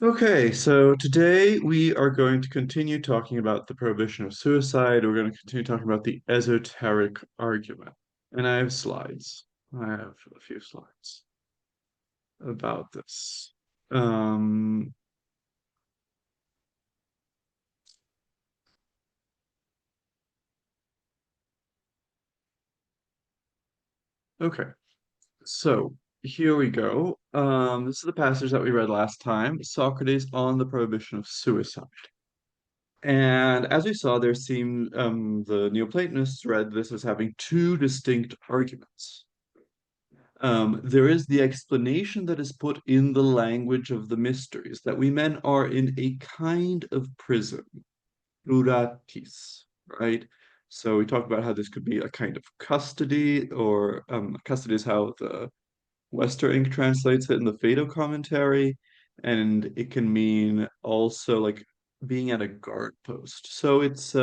Okay, so today we are going to continue talking about the prohibition of suicide. We're going to continue talking about the esoteric argument. And I have slides. I have a few slides about this. Um, okay, so here we go. This is the passage that we read last time, Socrates on the prohibition of suicide. And as we saw, the Neoplatonists read this as having two distinct arguments. There is the explanation that is put in the language of the mysteries that we men are in a kind of prison, pluratis, right? So we talk about how this could be a kind of custody, or custody is how the Wester Ink translates it in the Phaedo commentary, and it can mean also like being at a guard post. So it's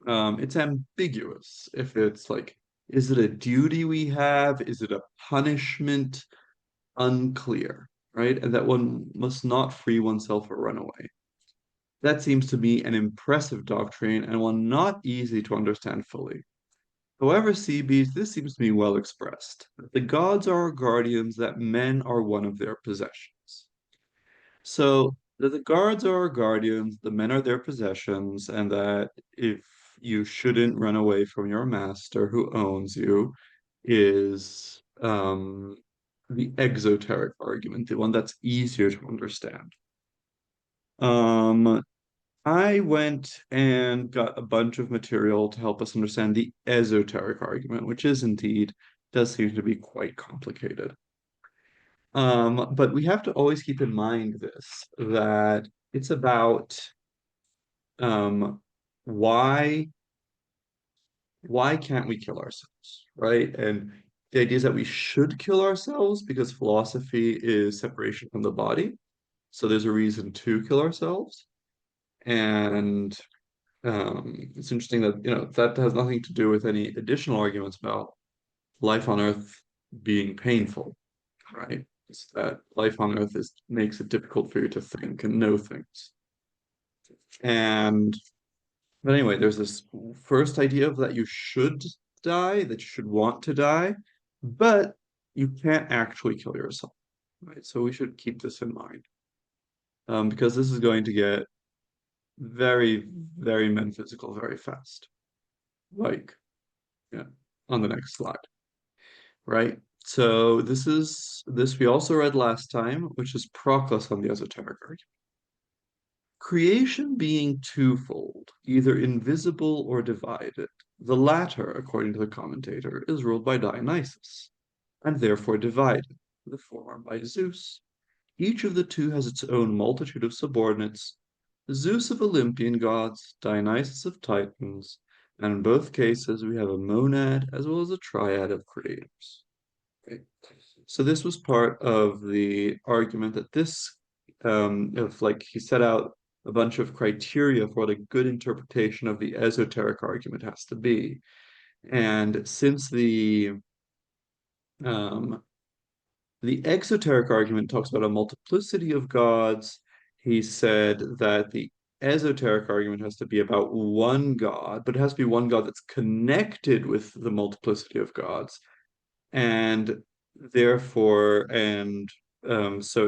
ambiguous if it's like, is it a duty we have? Is it a punishment? Unclear, right? And that one must not free oneself or run away. That seems to be an impressive doctrine and one not easy to understand fully. However, CBs, this seems to be well expressed. That the gods are our guardians, that men are one of their possessions. So that the guards are our guardians, the men are their possessions, and that if you shouldn't run away from your master who owns you is the exoteric argument, the one that's easier to understand. Um, I went and got a bunch of material to help us understand the esoteric argument, which is indeed does seem to be quite complicated. But we have to always keep in mind this, that it's about um, why why can't we kill ourselves, right? And the idea is that we should kill ourselves because philosophy is separation from the body. So there's a reason to kill ourselves. And it's interesting that, that has nothing to do with any additional arguments about life on Earth being painful, right? It's that life on Earth makes it difficult for you to think and know things. And but anyway, there's this first idea of that you should die, that you should want to die, but you can't actually kill yourself, right? So we should keep this in mind, because this is going to get very, very metaphysical very fast. Like, yeah, on the next slide, right? So this we also read last time, which is Proclus on the esoteric argument. Creation being twofold, either invisible or divided, the latter, according to the commentator, is ruled by Dionysus, and therefore divided, the former by Zeus. Each of the two has its own multitude of subordinates, Zeus of Olympian gods, Dionysus of Titans, and in both cases we have a monad as well as a triad of creators. Okay. So this was part of the argument that of like he set out a bunch of criteria for what a good interpretation of the esoteric argument has to be. And since um, the exoteric argument talks about a multiplicity of gods, he said that the esoteric argument has to be about one God, but it has to be one God that's connected with the multiplicity of gods. And so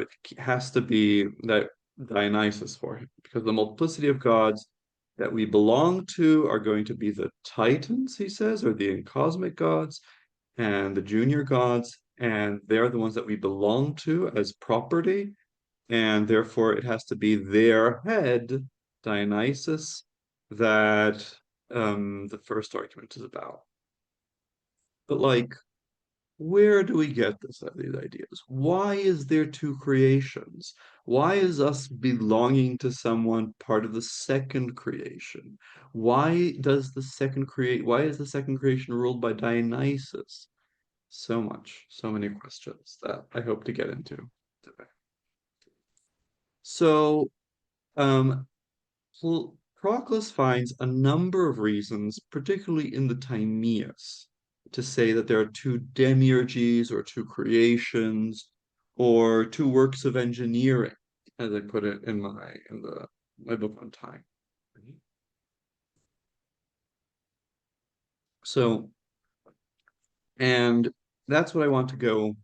it has to be that Dionysus for him, because the multiplicity of gods that we belong to are going to be the Titans, he says, or the cosmic gods, and the junior gods, and they're the ones that we belong to as property, and therefore it has to be their head, Dionysus, that the first argument is about. But like, where do we get these ideas? Why is there two creations? Why is us belonging to someone part of the second creation? Why is the second creation ruled by Dionysus? So much, so many questions that I hope to get into today. So, um, Proclus finds a number of reasons, particularly in the Timaeus, to say that there are two demiurges or two creations or two works of engineering as I put it in my book on time. So, and that's what I want to go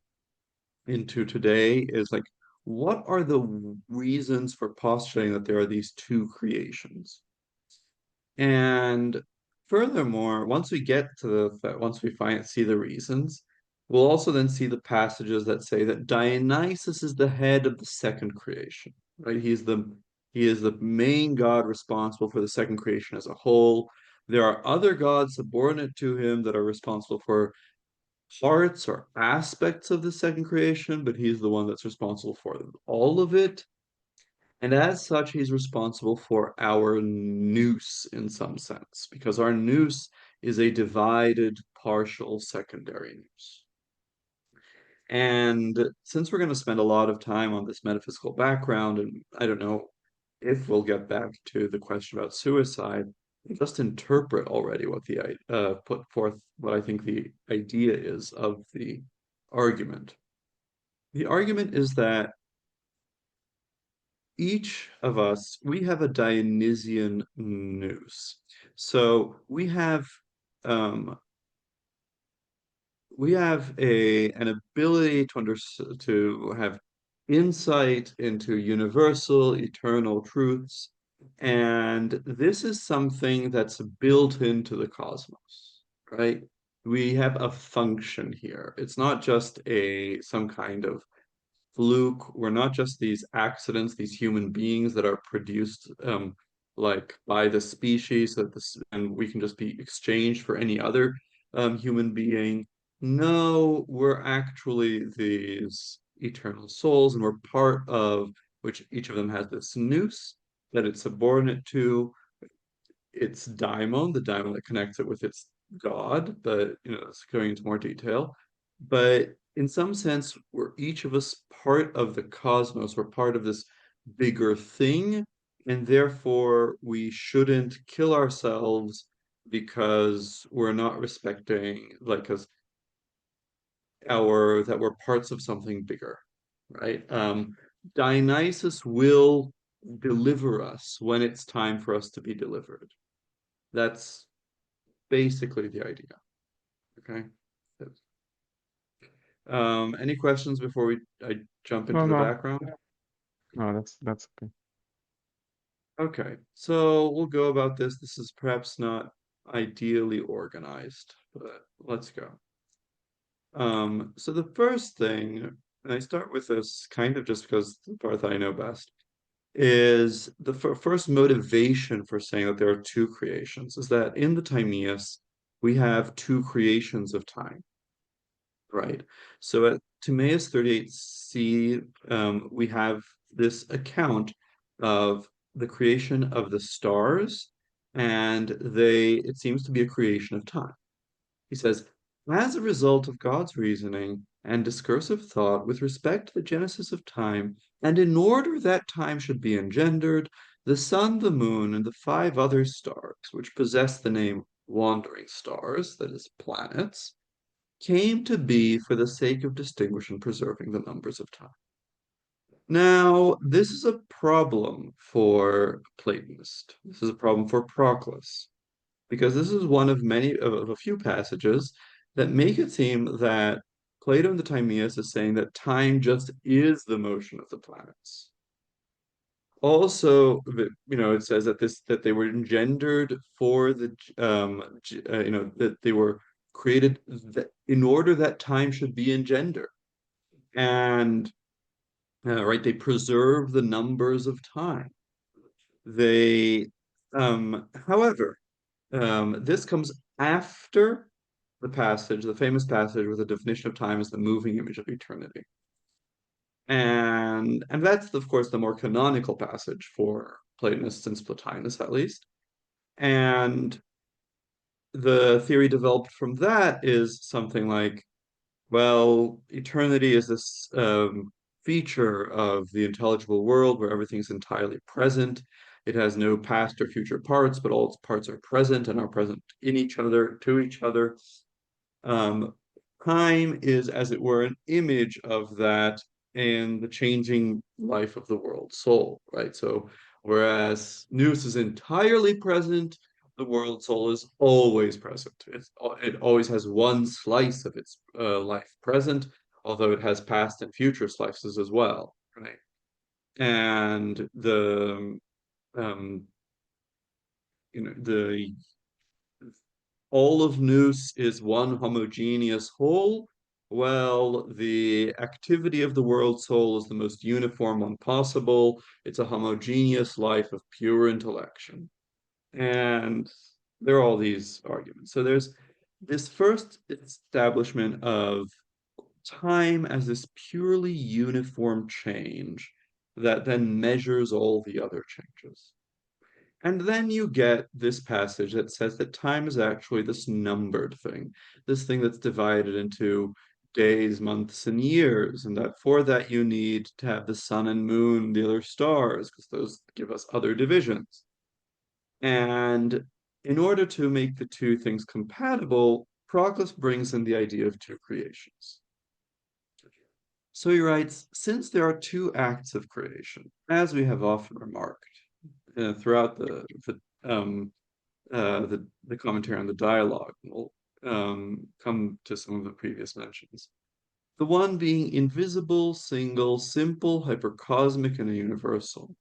into today is like, what are the reasons for postulating that there are these two creations? And furthermore, once we get to once we see the reasons, we'll also then see the passages that say that Dionysus is the head of the second creation, right? He is the main god responsible for the second creation as a whole. There are other gods subordinate to him that are responsible for parts or aspects of the second creation, but he's the one that's responsible for all of it. And as such, he's responsible for our nous in some sense, because our nous is a divided partial secondary nous. And since we're going to spend a lot of time on this metaphysical background, and I don't know if we'll get back to the question about suicide, just interpret already what put forth what I think the idea is of the argument. The argument is that each of us, we have a Dionysian nous. So um, we have an ability to have insight into universal eternal truths, and this is something that's built into the cosmos, right? We have a function here. It's not just a some kind of fluke. We're not just these accidents, these human beings that are produced like by the species that this and we can just be exchanged for any other human being. No, we're actually these eternal souls, and we're part of which each of them has this nous that it's subordinate to its daimon, the daimon that connects it with its god, but it's going into more detail. But in some sense, we're each of us part of the cosmos. We're part of this bigger thing, and therefore we shouldn't kill ourselves because we're not respecting, like, as that we're parts of something bigger, right? Dionysus will deliver us when it's time for us to be delivered. That's basically the idea. Okay. Any questions before I jump No, into the no, background? no, that's okay. Okay, so we'll go about this. This is perhaps not ideally organized, but let's go. So the first thing, and I start with this kind of just because the part that I know best, is the first motivation for saying that there are two creations is that in the Timaeus, we have two creations of time, right? So at Timaeus 38c, we have this account of the creation of the stars, and it seems to be a creation of time. He says, as a result of God's reasoning and discursive thought with respect to the genesis of time, and in order that time should be engendered, the sun, the moon, and the five other stars, which possess the name wandering stars, that is, planets, came to be for the sake of distinguishing and preserving the numbers of time. Now, this is a problem for Platonists. This is a problem for Proclus, because this is one of of a few passages that make it seem that Plato in the Timaeus is saying that time just is the motion of the planets. Also, it says that they were engendered for that they were created in order that time should be engendered, and right, they preserve the numbers of time. They, however, this comes after the famous passage with the definition of time as the moving image of eternity. And that's, of course, the more canonical passage for Platonists, since Plotinus at least. And the theory developed from that is something like, well, eternity is this feature of the intelligible world where everything's entirely present. It has no past or future parts, but all its parts are present and are present in each other, to each other. Um, Time is, as it were, an image of that in the changing life of the world soul, right? So whereas nous is entirely present, the world soul is always present. It always has one slice of its life present, although it has past and future slices as well, right? And the the all of nous is one homogeneous whole, while the activity of the world soul is the most uniform one possible. It's a homogeneous life of pure intellection. And there are all these arguments. So there's this first establishment of time as this purely uniform change that then measures all the other changes. And then you get this passage that says that time is actually this numbered thing, this thing that's divided into days, months, and years, and that for that you need to have the sun and moon, the other stars, because those give us other divisions. And in order to make the two things compatible, Proclus brings in the idea of two creations. So he writes, since there are two acts of creation, as we have often remarked throughout the commentary on the dialogue, we'll come to some of the previous mentions. The one being invisible, single, simple, hypercosmic, and universal,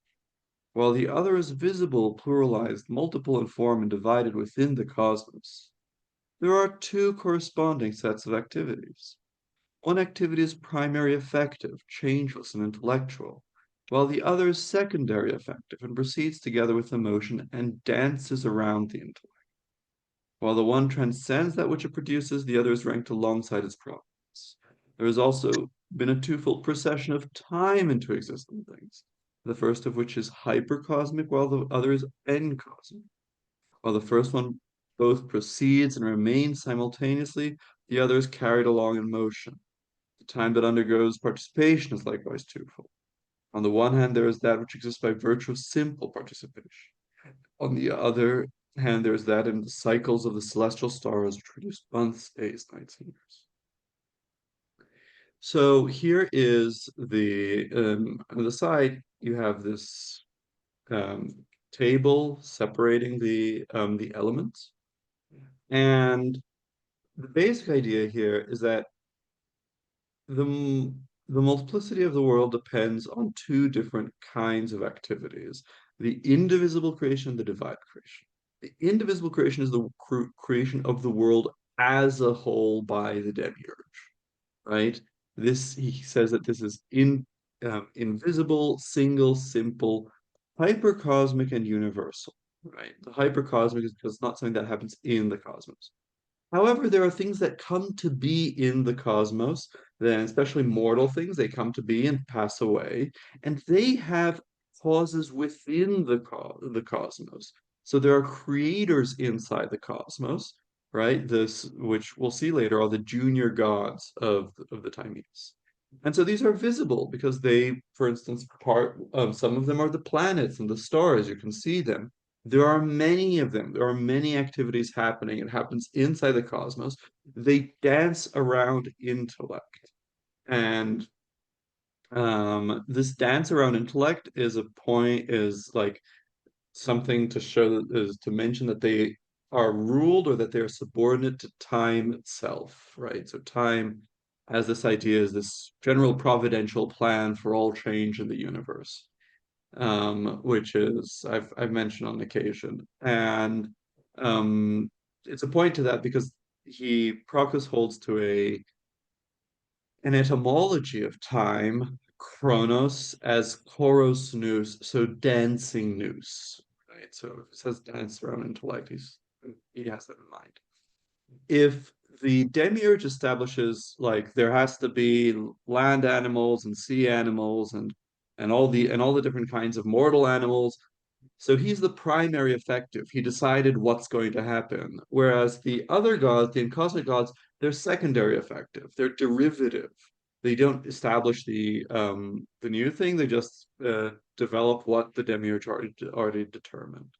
while the other is visible, pluralized, multiple in form, and divided within the cosmos. There are two corresponding sets of activities. One activity is primary affective, changeless, and intellectual, while the other is secondary affective and proceeds together with emotion and dances around the intellect. While the one transcends that which it produces, the other is ranked alongside its properties. There has also been a twofold procession of time into existing things, the first of which is hypercosmic, while the other is encosmic. While the first one both proceeds and remains simultaneously, the other is carried along in motion. The time that undergoes participation is likewise twofold. On the one hand, there is that which exists by virtue of simple participation. On the other hand, there is that in the cycles of the celestial stars which produce months, days, nights, and years. So here is on the side, you have this um, table separating the elements. And the basic idea here is that the the multiplicity of the world depends on two different kinds of activities: the indivisible creation and the divided creation. The indivisible creation is the creation of the world as a whole by the demiurge, right? This he says that this is invisible, single, simple, hypercosmic, and universal, right? The hypercosmic is because it's not something that happens in the cosmos. However, there are things that come to be in the cosmos, then especially mortal things, they come to be and pass away, and they have causes within the cosmos. So there are creators inside the cosmos, right? This, which we'll see later, are the junior gods of the Timaeus. And so these are visible because they, for instance, some of them are the planets and the stars. You can see them. There are many of them. There are many activities happening. It happens inside the cosmos. They dance around intellect. And this dance around intellect is like something to show that is to mention that they are ruled or that they are subordinate to time itself, right? So time as this idea is this general providential plan for all change in the universe, which is I've mentioned on occasion, and it's a point to that because Proclus holds to an etymology of time, chronos, as choros nous, so dancing nous, right? So if it says dance around intellect, he has that in mind. If the demiurge establishes like there has to be land animals and sea animals and all the different kinds of mortal animals, so he's the primary effective. He decided what's going to happen. Whereas the other gods, the cosmic gods, they're secondary effective. They're derivative. They don't establish the new thing. They just develop what the demiurge already determined,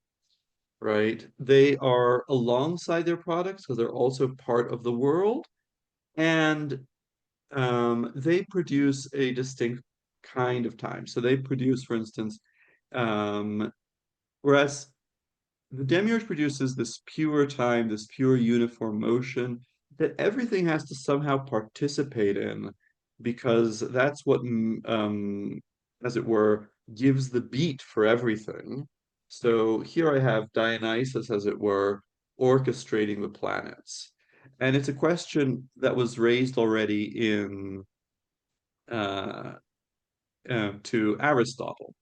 right? They are alongside their products because they're also part of the world. And they produce a distinct kind of time. So they produce, for instance, um, whereas the demiurge produces this pure time, this pure uniform motion that everything has to somehow participate in, because that's what, as it were, gives the beat for everything. So here I have Dionysus, as it were, orchestrating the planets. And it's a question that was raised already in uh, to Aristotle,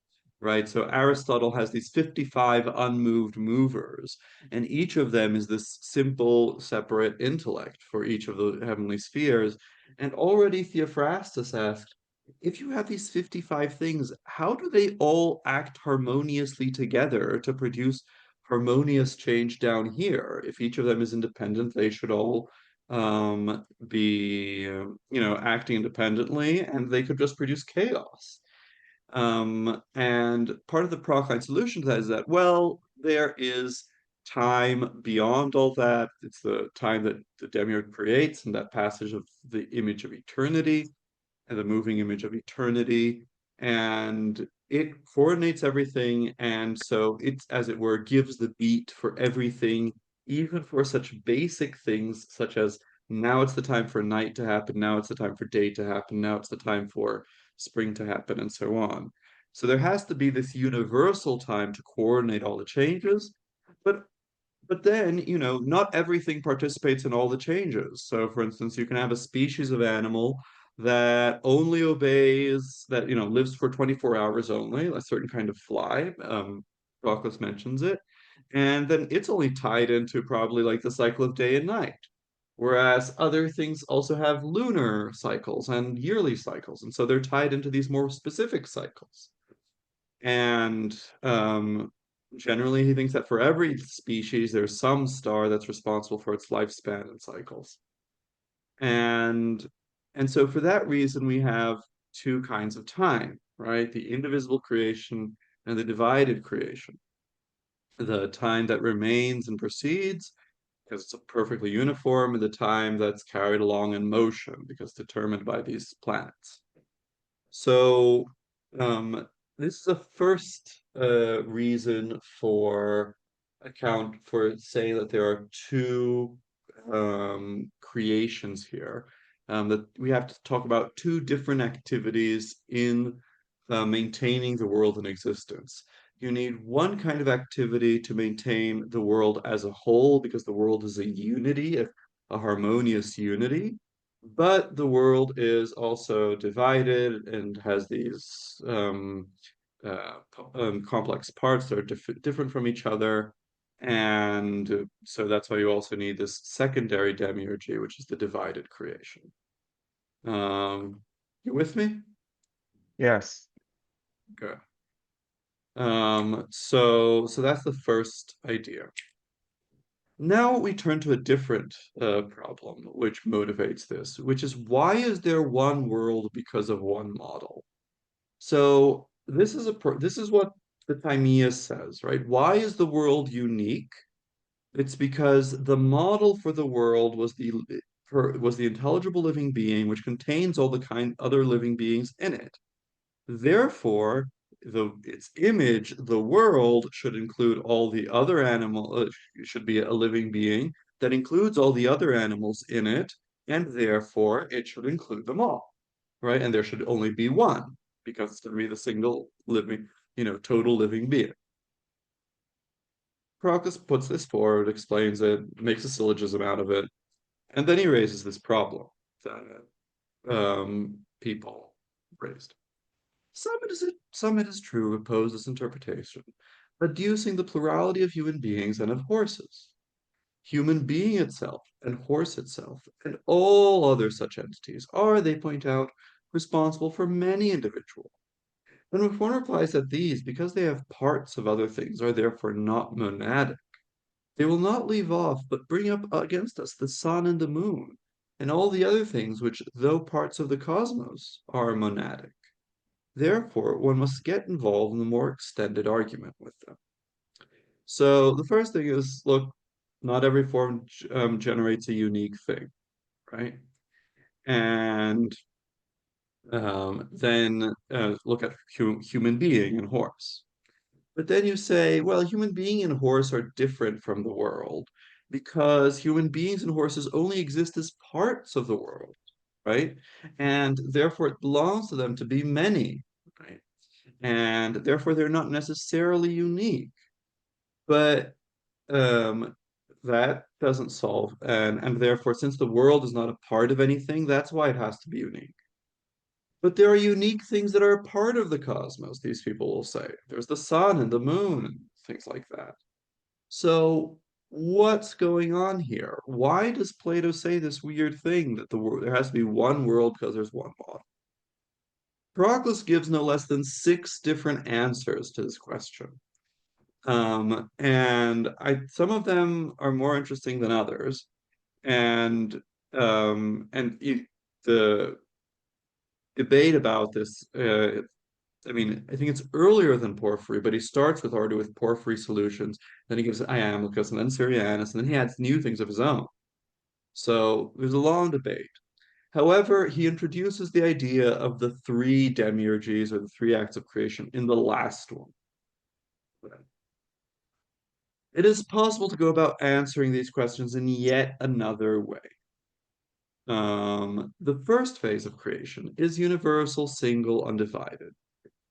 right? So Aristotle has these 55 unmoved movers, and each of them is this simple, separate intellect for each of the heavenly spheres. And already Theophrastus asked, if you have these 55 things, how do they all act harmoniously together to produce harmonious change down here? If each of them is independent, they should all be acting independently, and they could just produce chaos. And part of the Proclus solution to that is that, well, there is time beyond all that. It's the time that the demiurge creates, and that passage of the image of eternity and the moving image of eternity, and it coordinates everything, and so it's, as it were, gives the beat for everything, even for such basic things such as now it's the time for night to happen, now it's the time for day to happen, now it's the time for spring to happen, and so on. So there has to be this universal time to coordinate all the changes, but then, not everything participates in all the changes. So, for instance, you can have a species of animal that only obeys, that, lives for 24 hours only, a certain kind of fly. Proclus mentions it. And then it's only tied into probably like the cycle of day and night. Whereas other things also have lunar cycles and yearly cycles. And so they're tied into these more specific cycles. And generally, he thinks that for every species, there's some star that's responsible for its lifespan and cycles. And so for that reason, we have two kinds of time, right? The indivisible creation and the divided creation. The time that remains and proceeds, because it's perfectly uniform, and the time that's carried along in motion, because determined by these planets. So, this is a first reason for saying that there are two creations here. That we have to talk about two different activities in maintaining the world in existence. You need one kind of activity to maintain the world as a whole, because the world is a unity, a harmonious unity. But the world is also divided and has these complex parts that are different from each other. And so that's why you also need this secondary demiurgy, which is the divided creation. You with me? Yes. Good. So that's the first idea. Now we turn to a different problem which motivates this, which is, why is there one world because of one model? So this is what the Timaeus says, right? Why is the world unique? It's because the model for the world was the intelligible living being, which contains all the kind other living beings in it. Therefore, its image, the world, should include all the other should be a living being that includes all the other animals in it, and therefore it should include them all, right? And there should only be one, because it's going to be the single living, total living being. Proclus puts this forward, explains it, makes a syllogism out of it, and then he raises this problem that people raised. Some it is true, oppose this interpretation, adducing the plurality of human beings and of horses. Human being itself, and horse itself, and all other such entities are, they point out, responsible for many individuals. And if one replies that these, because they have parts of other things, are therefore not monadic, they will not leave off, but bring up against us the sun and the moon, and all the other things which, though parts of the cosmos, are monadic. Therefore, one must get involved in the more extended argument with them. So the first thing is, look, not every form generates a unique thing, right? and then look at human being and horse. But then you say, well, human being and horse are different from the world because human beings and horses only exist as parts of the world, right? And therefore it belongs to them to be many, right? And therefore they're not necessarily unique. But um, that doesn't solve, and therefore, since the world is not a part of anything, that's why it has to be unique. But there are unique things that are a part of the cosmos, these people will say. There's the sun and the moon and things like that. So what's going on here? Why does Plato say this weird thing that there has to be one world because there's one law? Proclus gives no less than 6 different answers to this question. And some of them are more interesting than others. And the debate about this, I mean, I think it's earlier than Porphyry, but he starts with already with Porphyry solutions. Then he gives Iamblichus and then Syrianus, and then he adds new things of his own. So there's a long debate. However, he introduces the idea of the 3 demiurgies or the 3 acts of creation in the last one. It is possible to go about answering these questions in yet another way. The first phase of creation is universal, single, undivided.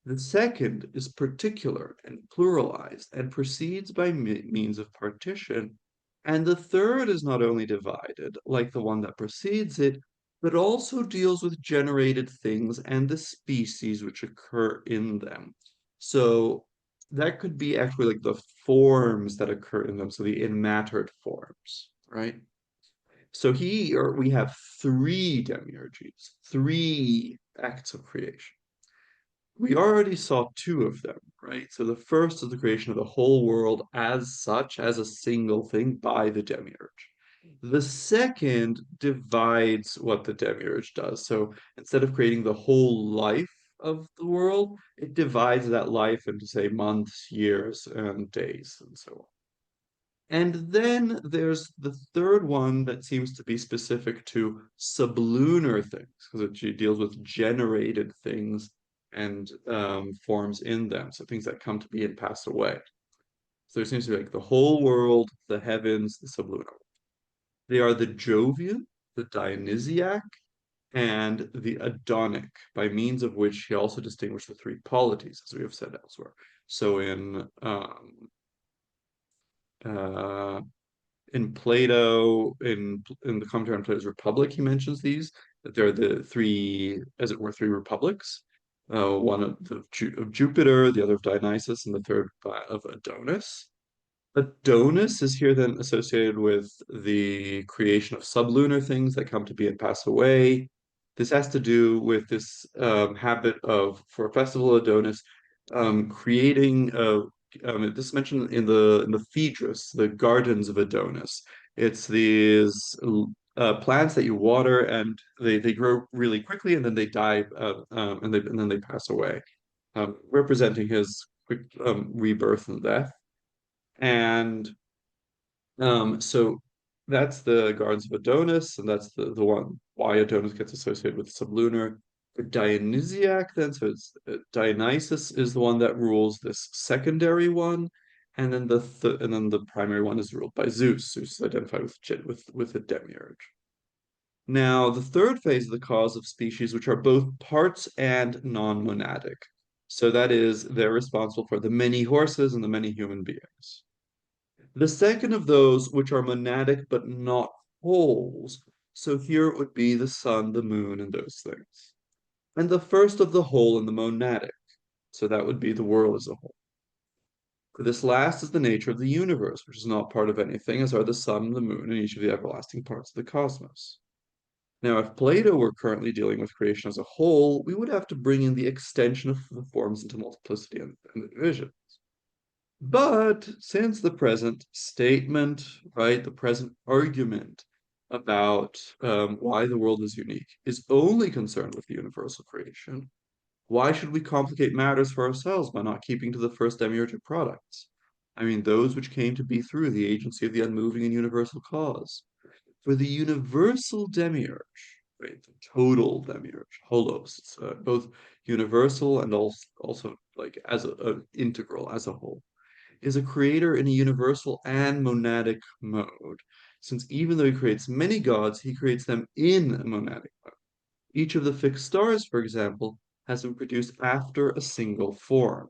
The second is particular and pluralized and proceeds by means of partition. And the third is not only divided, like the one that precedes it, but also deals with generated things and the species which occur in them. So that could be actually like the forms that occur in them, so the enmattered forms, right? So here we have 3 demiurges, 3 acts of creation. We already saw 2 of them, right? So the first is the creation of the whole world as such, as a single thing by the demiurge. The second divides what the demiurge does. So instead of creating the whole life of the world, it divides that life into, say, months, years, and days, and so on. And then there's the third one that seems to be specific to sublunar things, because it deals with generated things and forms in them, so things that come to be and pass away. So there seems to be like the whole world, the heavens, the sublunar. They are the Jovian, the Dionysiac, and the Adonic, by means of which he also distinguished the 3 polities, as we have said elsewhere. So uh, in Plato, in the commentary on Plato's Republic, he mentions these, that there are the 3, as it were, 3 republics. One of Jupiter, the other of Dionysus, and the third of Adonis. Adonis is here then associated with the creation of sublunar things that come to be and pass away. This has to do with this habit of, for a festival Adonis, creating this is mentioned in the Phaedrus, the gardens of Adonis. It's these plants that you water and they grow really quickly and then they die and then they pass away, representing his quick rebirth and death. And so that's the Gardens of Adonis, and that's the one why Adonis gets associated with sublunar. The Dionysiac, then, so it's Dionysus is the one that rules this secondary one, and then the primary one is ruled by Zeus. Zeus is identified with the demiurge. Now, the third phase of the cause of species, which are both parts and non-monadic. So that is, they're responsible for the many horses and the many human beings. The second of those, which are monadic but not wholes, so here it would be the sun, the moon, and those things. And the first of the whole and the monadic, so that would be the world as a whole. For this last is the nature of the universe, which is not part of anything, as are the sun and the moon and each of the everlasting parts of the cosmos. Now, if Plato were currently dealing with creation as a whole, we would have to bring in the extension of the forms into multiplicity and the division. But since the present statement, right, the present argument about why the world is unique is only concerned with the universal creation, why should we complicate matters for ourselves by not keeping to the first demiurgic products? I mean, those which came to be through the agency of the unmoving and universal cause. For the universal demiurge, right? The total demiurge, holos. It's both universal and also like as a integral, as a whole, is a creator in a universal and monadic mode, since even though he creates many gods, he creates them in a monadic mode. Each of the fixed stars, for example, has been produced after a single form,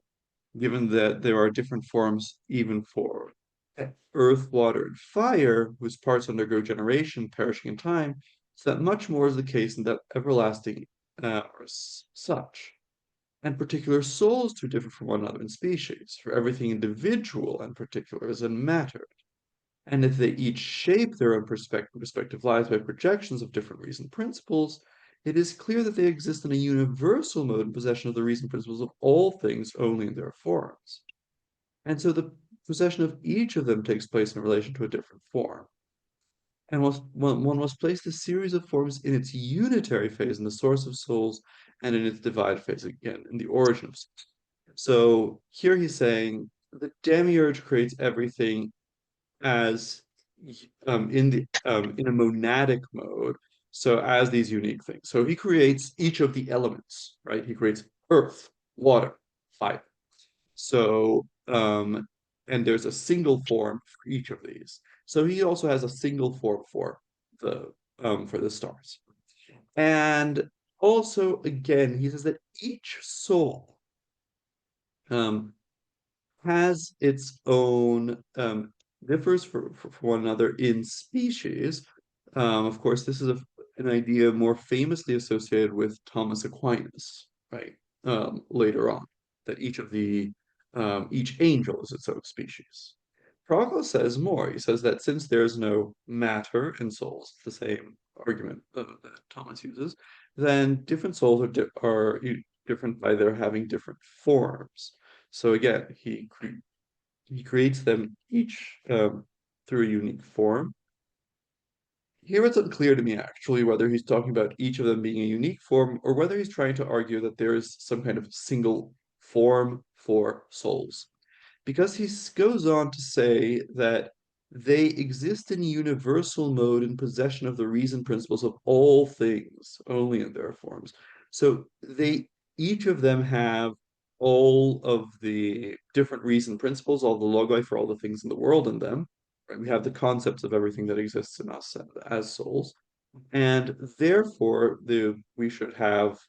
given that there are different forms even for earth, water, and fire, whose parts undergo generation, perishing in time, so that much more is the case in that everlasting are such. And particular souls to differ from one another in species, for everything individual and particular is in matter. And if they each shape their own respective lives by projections of different reason principles, it is clear that they exist in a universal mode in possession of the reason principles of all things only in their forms. And so the possession of each of them takes place in relation to a different form. And one must place the series of forms in its unitary phase in the source of souls and in its divide phase again in the origin of souls. So here he's saying the demiurge creates everything as in a monadic mode, so as these unique things. So he creates each of the elements, right? He creates earth, water, fire. So and there's a single form for each of these. So he also has a single form for the stars. And also, again, he says that each soul um, has its own differs for one another in species. Of course, this is an idea more famously associated with Thomas Aquinas, right? Later on, that each angel is its own species. Proclus says more. He says that since there's no matter in souls, the same argument that Thomas uses, then different souls are different by their having different forms. So again, he creates them each through a unique form. Here it's unclear to me actually whether he's talking about each of them being a unique form or whether he's trying to argue that there is some kind of single form for souls. Because he goes on to say that they exist in universal mode in possession of the reason principles of all things, only in their forms. So they each of them have all of the different reason principles, all the logoi for all the things in the world in them. Right? We have the concepts of everything that exists in us as souls. And therefore we should have,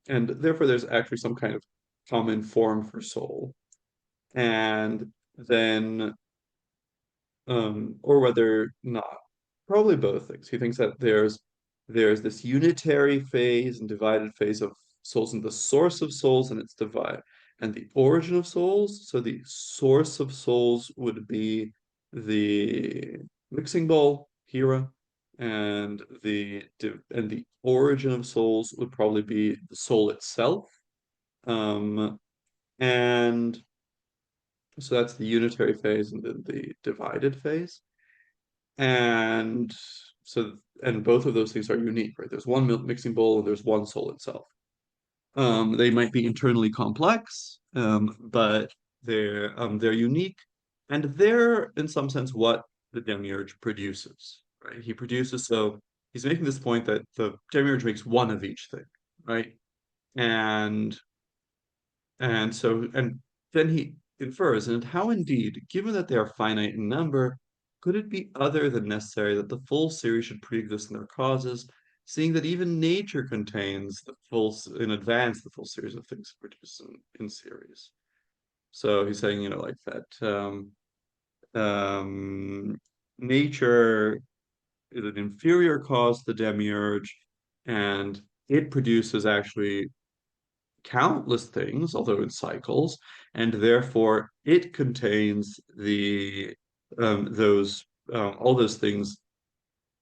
and therefore there's actually some kind of common form for soul. And then or whether not. Probably both things. He thinks that there's this unitary phase and divided phase of souls and the source of souls and its divide and the origin of souls. So the source of souls would be the mixing bowl, Hera, and the origin of souls would probably be the soul itself. And so that's the unitary phase and then the divided phase. And so, and both of those things are unique, right? There's one mixing bowl and there's one soul itself. They might be internally complex, but they're unique, and they're in some sense what the demiurge produces, right? He produces, so he's making this point that the demiurge makes one of each thing, right? And and then he infers, and how indeed, given that they are finite in number, could it be other than necessary that the full series should pre-exist in their causes, seeing that even nature contains in advance, the full series of things produced in series? So he's saying, like that nature is an inferior cause to the demiurge, and it produces actually countless things, although in cycles, and therefore it contains the those all those things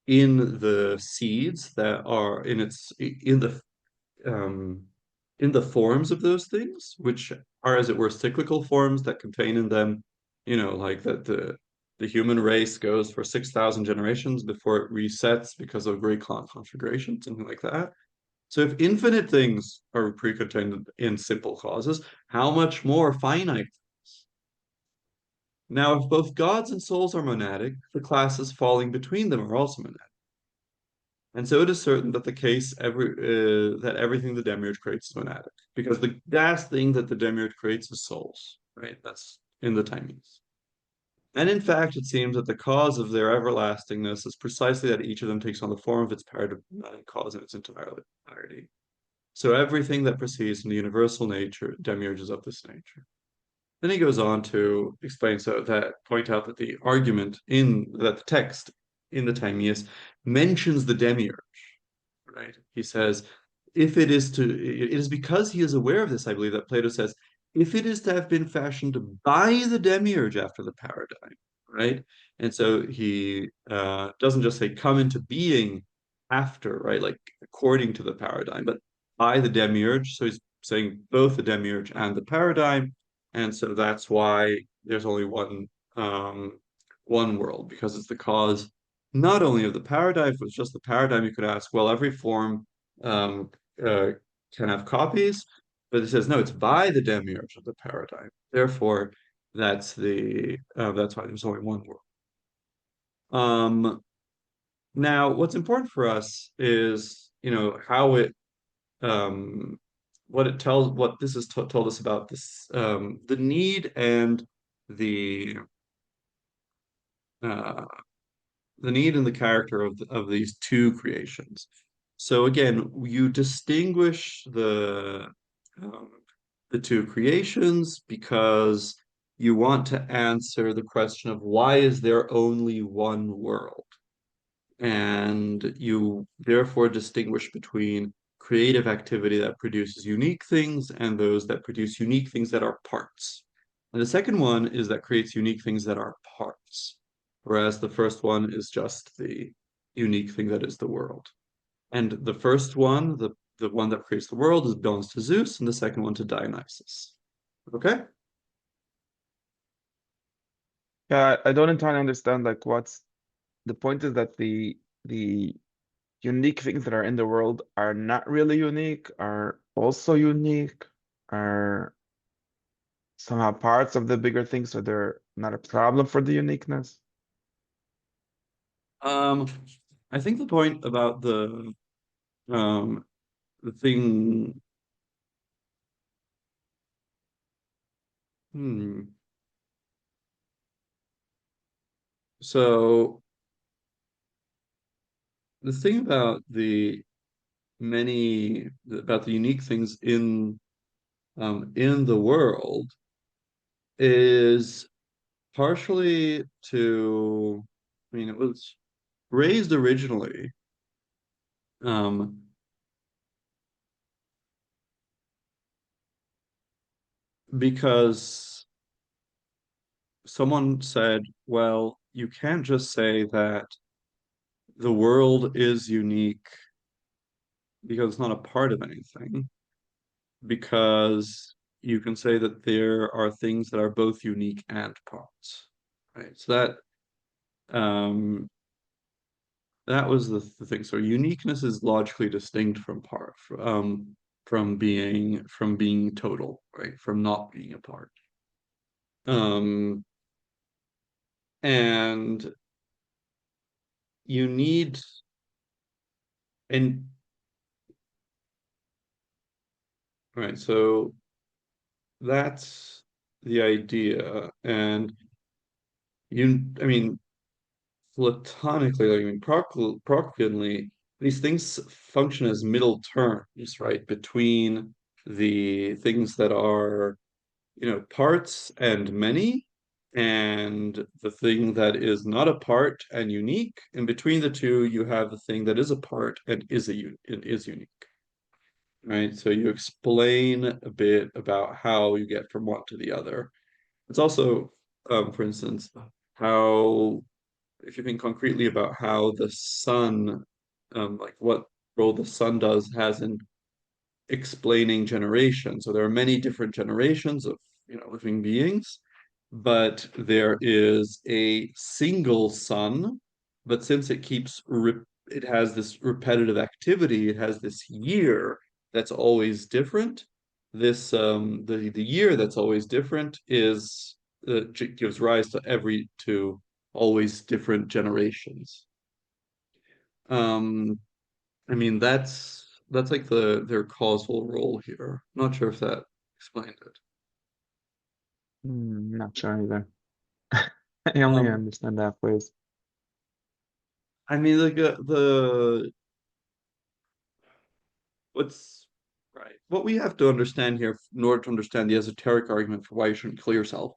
in the seeds that are um, in the forms of those things, which are as it were cyclical forms that contain in them, like that the human race goes for 6,000 generations before it resets because of great conflagration, something like that. So if infinite things are pre-contained in simple causes, how much more finite? Now, if both gods and souls are monadic, the classes falling between them are also monadic. And so it is certain that that everything the demiurge creates is monadic, because the last thing that the demiurge creates is souls, right? That's in the Times. And in fact, it seems that the cause of their everlastingness is precisely that each of them takes on the form of its paradigm cause in its entirety. So everything that proceeds from the universal nature, demiurge is of this nature. Then he goes on to explain point out that the text in the Timaeus mentions the demiurge, right? He says, if it is to, it is because he is aware of this, I believe, that Plato says, if it is to have been fashioned by the demiurge after the paradigm, right? And so he doesn't just say come into being after, right? Like according to the paradigm, but by the demiurge. So he's saying both the demiurge and the paradigm. And so that's why there's only one world, because it's the cause not only of the paradigm, if it was just the paradigm, you could ask, well, every form um, uh, can have copies, but it says no, it's by the demiurge of the paradigm. Therefore, that's why there's only one world. Now, what's important for us is, how it what this has told us about this the need and the uh, the need and the character of these two creations. So again, you distinguish um, the two creations because you want to answer the question of why is there only one world? And you therefore distinguish between creative activity that produces unique things and those that produce unique things that are parts. And the second one is that creates unique things that are parts, whereas the first one is just the unique thing that is the world. And the first one, the one that creates the world, belongs to Zeus, and the second one to Dionysus. Okay? Yeah, I don't entirely understand like what's the point is that the unique things that are in the world are not really unique, are also unique, are somehow parts of the bigger thing, so they're not a problem for the uniqueness. Um, I think the point about um the thing hmm. So the thing about the unique things in the world is partially it was raised originally um, because someone said, well, you can't just say that the world is unique because it's not a part of anything, because you can say that there are things that are both unique and parts, right? So um, that was the thing. So uniqueness is logically distinct from being total, right? From not being a part. Um, and you need and right, so that's the idea. And I mean, platonically, like, I mean, Procleanly, these things function as middle terms, right, between the things that are, parts and many, and the thing that is not a part and unique. And between the two, you have the thing that is a part and is unique, right? So you explain a bit about how you get from one to the other. It's also, for instance, how if you think concretely about how the sun, like what role the sun has in explaining generation. So there are many different generations of, living beings, but there is a single sun. But since it has this repetitive activity, it has this year that's always different. The year that's always different gives rise to always different generations. I mean, that's like their causal role here. Not sure if that explained it. Not sure either. I only Um, understand that phrase. I mean, like the what's right. What we have to understand here in order to understand the esoteric argument for why you shouldn't kill yourself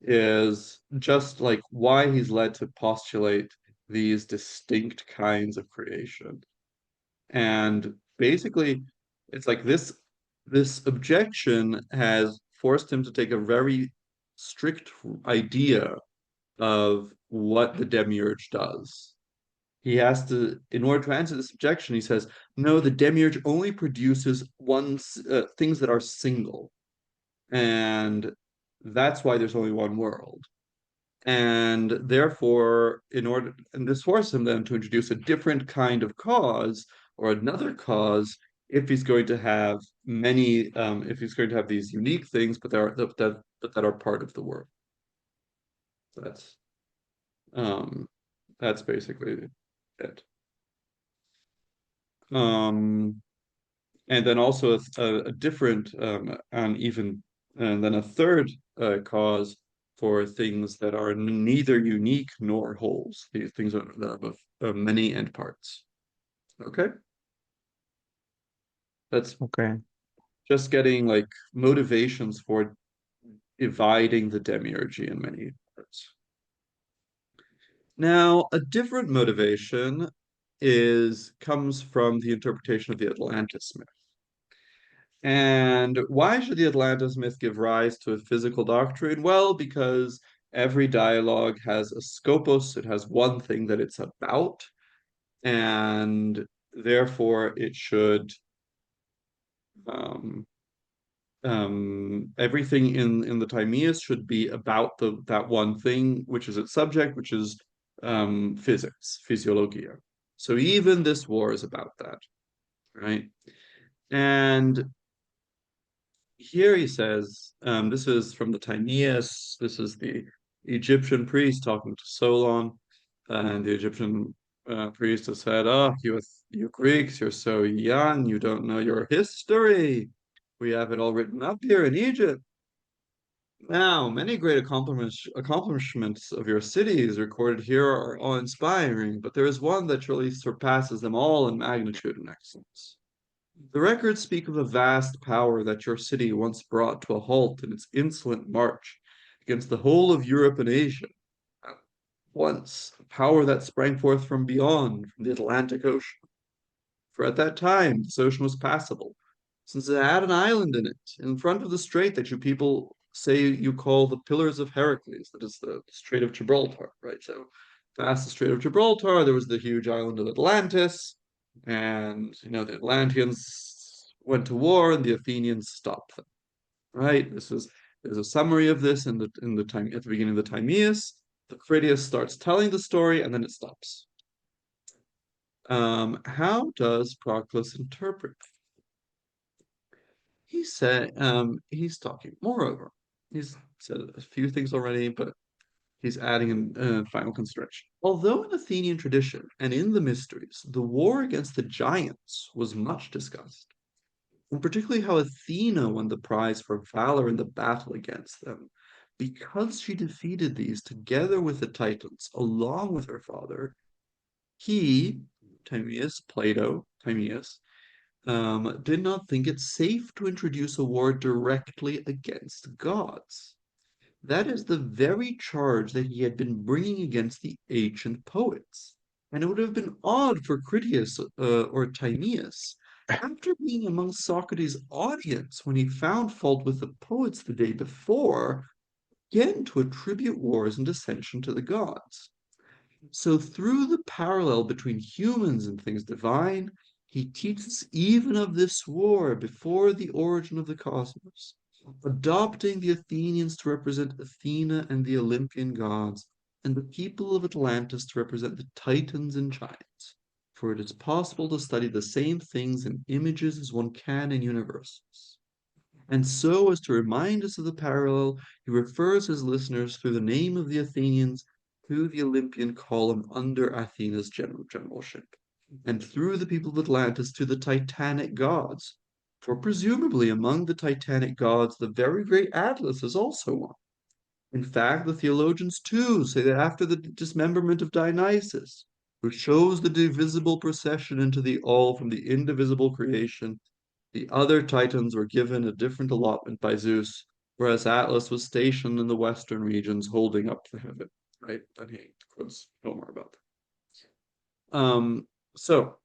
is just like why he's led to postulate these distinct kinds of creation. And basically, it's like this objection has forced him to take a very strict idea of what the demiurge does. He has to, in order to answer this objection, he says, no, the demiurge only produces things that are single, and that's why there's only one world. And therefore, and this forces him then to introduce a different kind of cause or another cause if he's going to have if he's going to have these unique things, but that are part of the world. That's um, that's basically it. Um, and then also a different and even and then a third cause for things that are neither unique nor wholes. These things are that are both many and parts. Okay, that's Okay. just getting like motivations for dividing the demiurgy in many parts. Now, a different motivation is comes from the interpretation of the Atlantis myth. And why should the Atlantis myth give rise to a physical doctrine? Well, because every dialogue has a scopus, it has one thing that it's about, and therefore it should um, everything in the Timaeus should be about that one thing, which is its subject, which is physics, physiologia. So even this war is about that, right? And here he says, this is from the Timaeus, this is the Egyptian priest talking to Solon, and the Egyptian priest has said, oh, you Greeks, you're so young, you don't know your history. We have it all written up here in Egypt. Now, many great accomplishments of your cities recorded here are awe-inspiring, but there is one that surely surpasses them all in magnitude and excellence. The records speak of a vast power that your city once brought to a halt in its insolent march against the whole of Europe and Asia. Once, a power that sprang forth from beyond, from the Atlantic Ocean. For at that time, this ocean was passable, since it had an island in it, in front of the strait that you people say you call the Pillars of Heracles, that is the Strait of Gibraltar, right? So, past the Strait of Gibraltar, there was the huge island of Atlantis, and the Atlanteans went to war, and the Athenians stopped them, right? There's a summary of this in the time at the beginning of the Timaeus. The Critias starts telling the story, and then it stops. How does Proclus interpret? He said, he's talking. Moreover, he's said a few things already, but he's adding a final consideration. Although in Athenian tradition and in the mysteries, the war against the giants was much discussed, and particularly how Athena won the prize for valor in the battle against them, because she defeated these together with the Titans, along with her father, he, Timaeus, did not think it safe to introduce a war directly against gods. That is the very charge that he had been bringing against the ancient poets. And it would have been odd for Critias or Timaeus, after being among Socrates' audience when he found fault with the poets the day before, again to attribute wars and dissension to the gods. So, through the parallel between humans and things divine, he teaches even of this war before the origin of the cosmos, adopting the Athenians to represent Athena and the Olympian gods, and the people of Atlantis to represent the Titans and giants. For it is possible to study the same things in images as one can in universals. And so as to remind us of the parallel, he refers his listeners through the name of the Athenians to the Olympian column under Athena's generalship. and through the people of Atlantis to the Titanic gods. For presumably among the Titanic gods, the very great Atlas is also one. In fact, the theologians too say that after the dismemberment of Dionysus, who shows the divisible procession into the all from the indivisible creation, the other Titans were given a different allotment by Zeus, whereas Atlas was stationed in the western regions holding up the heaven. Right? And he quotes Homer about that. So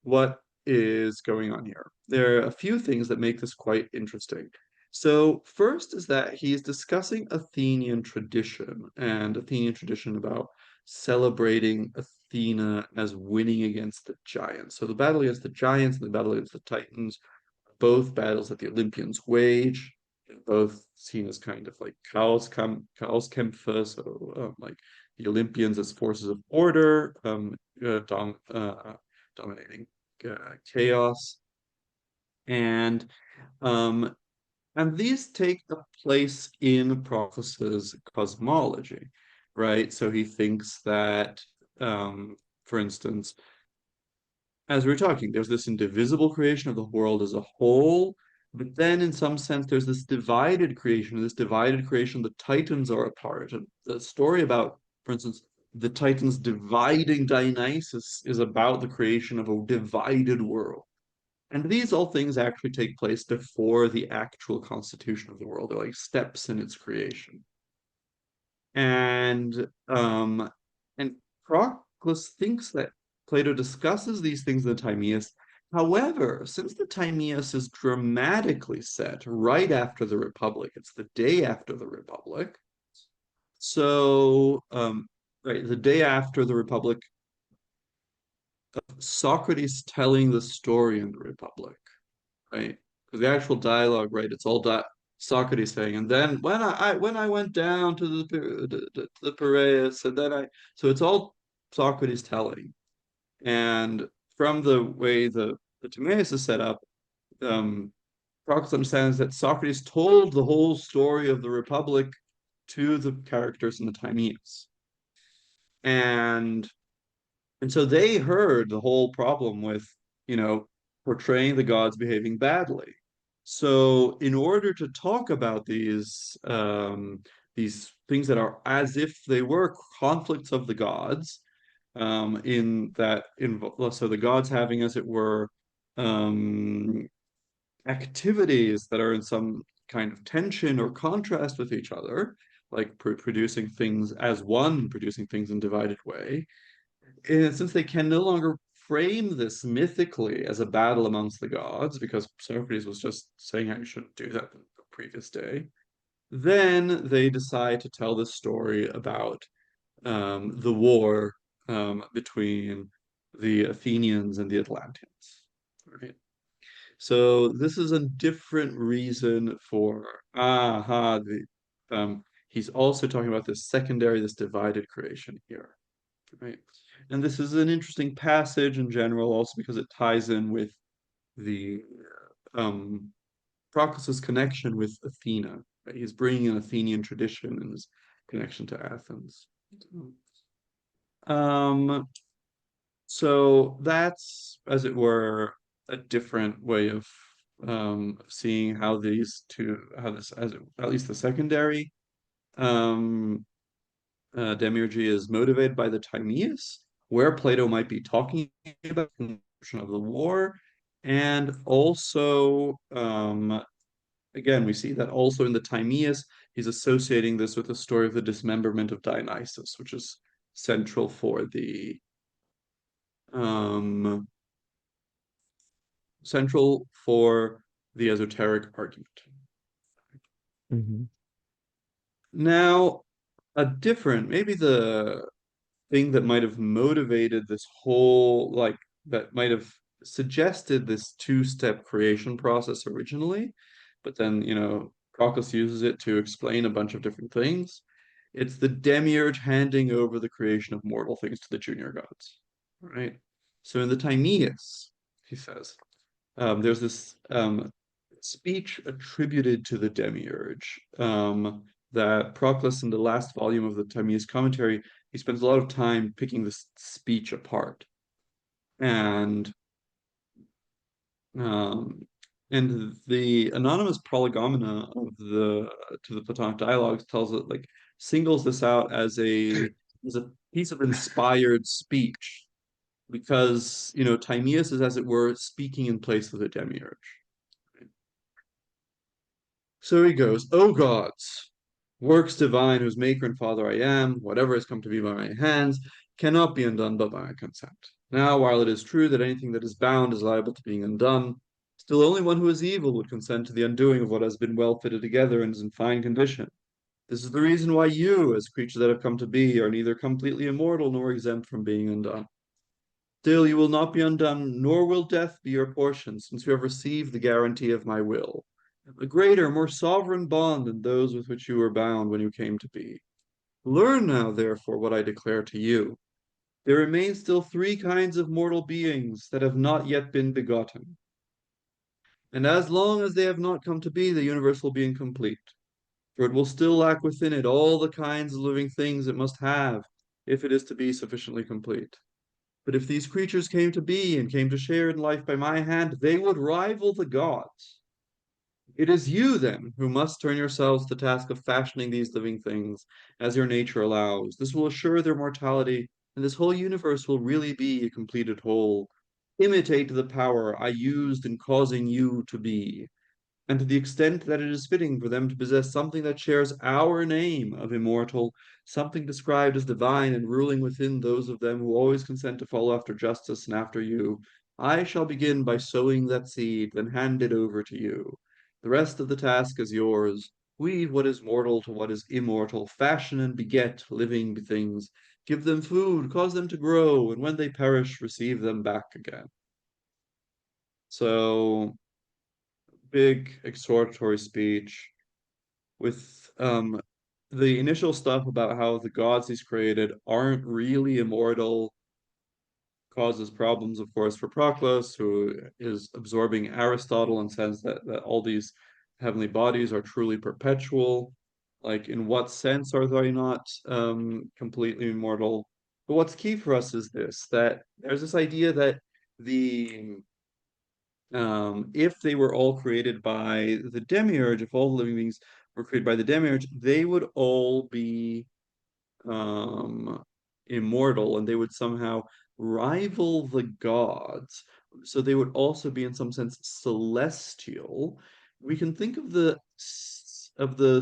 what is going on here? There are a few things that make this quite interesting. So first is that he's discussing Athenian tradition and Athenian tradition about celebrating Athena as winning against the giants. So the battle against the giants and the battle against the Titans, both battles that the Olympians wage, both seen as kind of like Chaoskämpfe, so like the Olympians as forces of order, dominating chaos, and um, and these take a place in Proclus's cosmology, right? So he thinks that, for instance, as we're talking, there's this indivisible creation of the world as a whole, but then in some sense there's this divided creation. This divided creation, the Titans are a part. And the story about, for instance, the Titans dividing Dionysus is about the creation of a divided world. And these all things actually take place before the actual constitution of the world. They're like steps in its creation. And um, and Proclus thinks that Plato discusses these things in the Timaeus. However, since the Timaeus is dramatically set right after the Republic, it's the day after the Republic. So, right, the day after the Republic, Socrates telling the story in the Republic, right? Because the actual dialogue, right, it's all Socrates saying, and then when I went down to the Piraeus, and then so it's all Socrates telling, and from the way the Timaeus is set up, Proclus understands that Socrates told the whole story of the Republic to the characters in the Timaeus, and and so they heard the whole problem with, you know, portraying the gods behaving badly. So in order to talk about these things that are as if they were conflicts of the gods, in that in so the gods having, as it were, um, activities that are in some kind of tension or contrast with each other, like producing things as one, producing things in divided way, and since they can no longer frame this mythically as a battle amongst the gods, because Socrates was just saying how you shouldn't do that the previous day, then they decide to tell this story about the war between the Athenians and the Atlanteans. Right? So this is a different reason for he's also talking about this secondary, this divided creation here. Right. And this is an interesting passage in general, also because it ties in with the Proclus's connection with Athena. Right? He's bringing an Athenian tradition in his connection to Athens. Um, so that's, as it were, a different way of seeing how these two, how this, at least the secondary um, demiurgy is motivated by the Timaeus, where Plato might be talking about the of the war, and also, again, we see that also in the Timaeus, he's associating this with the story of the dismemberment of Dionysus, which is central for the um, esoteric argument. Mhm. Now, a different, maybe the thing that might have motivated this whole, like, that might have suggested this two-step creation process originally, but then, you know, Proclus uses it to explain a bunch of different things. It's the demiurge handing over the creation of mortal things to the junior gods, right? So in the Timaeus, he says, there's this speech attributed to the demiurge, that Proclus, in the last volume of the Timaeus commentary, he spends a lot of time picking this speech apart. And um, and the anonymous prolegomena of the to the Platonic dialogues tells it like singles this out as a piece of inspired speech because Timaeus is as it were speaking in place of the demiurge. So he goes, O gods, works divine whose maker and father I am, whatever has come to be by my hands, cannot be undone but by my consent. Now, while it is true that anything that is bound is liable to being undone, still only one who is evil would consent to the undoing of what has been well fitted together and is in fine condition. This is the reason why you, as creatures that have come to be, are neither completely immortal nor exempt from being undone. Still, you will not be undone, nor will death be your portion, since you have received the guarantee of my will, a greater, more sovereign bond than those with which you were bound when you came to be. Learn now, therefore, what I declare to you. There remain still three kinds of mortal beings that have not yet been begotten. And as long as they have not come to be, the universe will be incomplete, for it will still lack within it all the kinds of living things it must have if it is to be sufficiently complete. But if these creatures came to be and came to share in life by my hand, they would rival the gods. It is you, then, who must turn yourselves to the task of fashioning these living things as your nature allows. This will assure their mortality, and this whole universe will really be a completed whole. Imitate the power I used in causing you to be, and to the extent that it is fitting for them to possess something that shares our name of immortal, something described as divine and ruling within those of them who always consent to follow after justice and after you, I shall begin by sowing that seed, then hand it over to you. The rest of the task is yours. Weave what is mortal to what is immortal, fashion and beget living things, give them food, cause them to grow, and when they perish, receive them back again. So big exhortatory speech with the initial stuff about how the gods he's created aren't really immortal causes problems, of course, for Proclus, who is absorbing Aristotle and says that all these heavenly bodies are truly perpetual. Like, in what sense are they not completely immortal? But what's key for us is this, that there's this idea that the if they were all created by the demiurge, if all living beings were created by the demiurge, they would all be um, immortal and they would somehow rival the gods. So they would also be, in some sense, celestial. We can think of the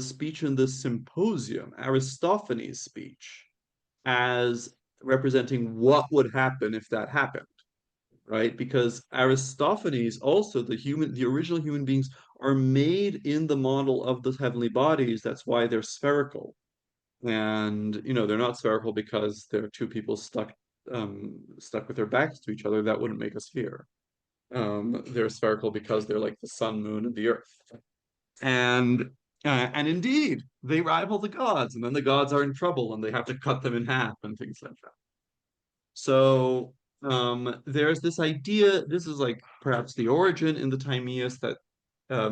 speech in the Symposium, Aristophanes' speech, as representing what would happen if that happened, right? Because Aristophanes also, the original human beings are made in the model of the heavenly bodies. That's why they're spherical. And they're not spherical because they're two people stuck with their backs to each other. That wouldn't make a sphere. They're spherical because they're like the sun, moon, and the earth. And and indeed, they rival the gods, and then the gods are in trouble, and they have to cut them in half and things like that. So there's this idea, this is like perhaps the origin in the Timaeus, that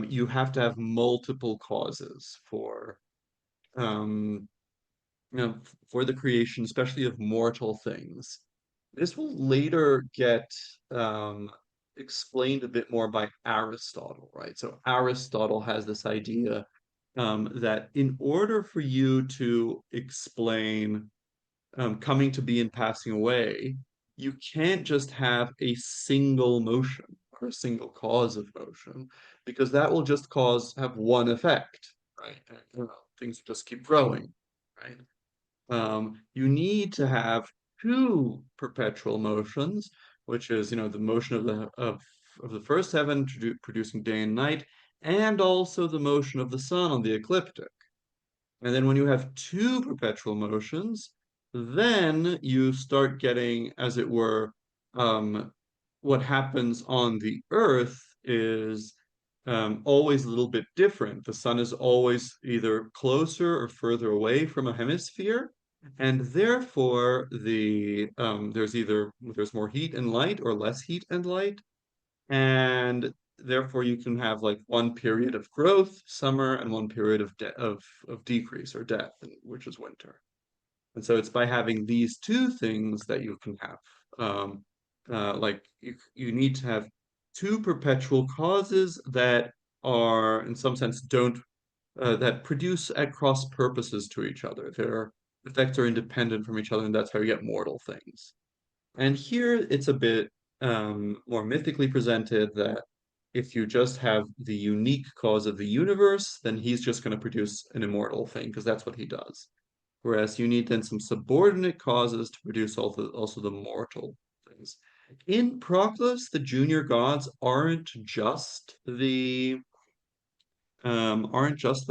you have to have multiple causes um, for the creation, especially of mortal things. This will later get explained a bit more by Aristotle, right? So Aristotle has this idea that in order for you to explain coming to be and passing away, you can't just have a single motion or a single cause of motion, because that will just have one effect, right? Things just keep growing, right? You need to have two perpetual motions, which is, the motion of the first heaven producing day and night, and also the motion of the sun on the ecliptic. And then when you have two perpetual motions, then you start getting, as it were, what happens on the Earth is always a little bit different. The sun is always either closer or further away from a hemisphere, and therefore there's more heat and light or less heat and light, and therefore you can have like one period of growth, summer, and one period of decrease or death, which is winter. And so it's by having these two things that you can have. like you need to have two perpetual causes that are, in some sense, don't that produce at cross purposes to each other. Their effects are independent from each other, and that's how you get mortal things. And here it's a bit more mythically presented that if you just have the unique cause of the universe, then he's just going to produce an immortal thing because that's what he does. Whereas you need then some subordinate causes to produce also the mortal things. In Proclus, the junior gods aren't just the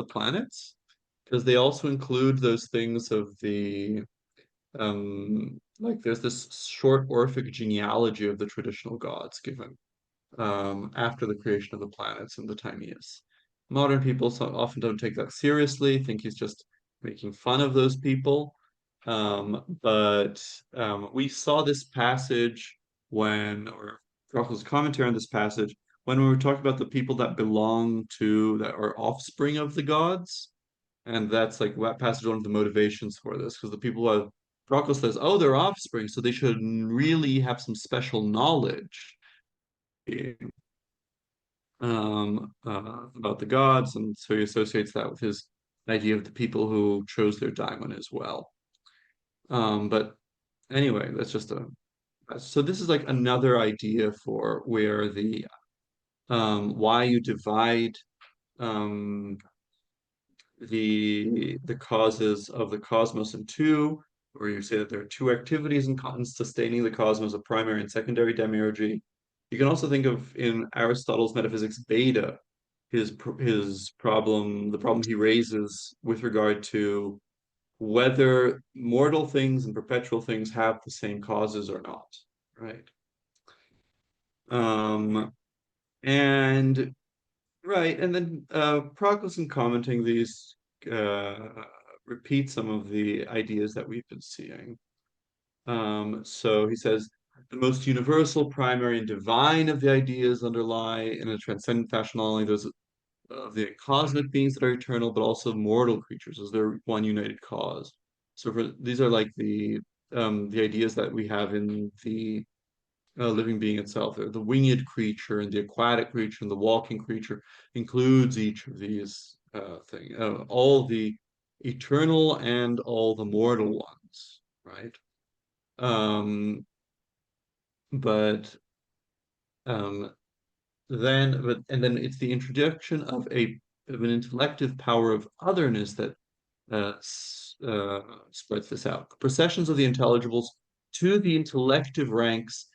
planets, because they also include those things of the like there's this short Orphic genealogy of the traditional gods given after the creation of the planets and the Timaeus. Modern people often don't take that seriously, think he's just making fun of those people. But we saw this passage or Proclus' commentary on this passage, when we were talking about the people that are offspring of the gods. And that's like that passage, one of the motivations for this, because the people who have Proclus says, oh, they're offspring, so they should really have some special knowledge about the gods, and so he associates that with his idea of the people who chose their daimon as well. But anyway, so this is like another idea for where the why you divide um, the causes of the cosmos in two, where you say that there are two activities in sustaining the cosmos, a primary and secondary demiurgy. You can also think of in Aristotle's metaphysics beta, his problem, the problem he raises with regard to whether mortal things and perpetual things have the same causes or not, right? Um, and Right, and then Proclus in commenting these uh, repeat some of the ideas that we've been seeing. So he says the most universal, primary, and divine of the ideas underlie in a transcendent fashion not only those of the cosmic beings that are eternal, but also mortal creatures as their one united cause. So these are like the ideas that we have in the living being itself. The winged creature and the aquatic creature and the walking creature includes each of these things, all the eternal and all the mortal ones, right? Um, but um, then it's the introduction of an intellective power of otherness that spreads this out. The processions of the intelligibles to the intellective ranks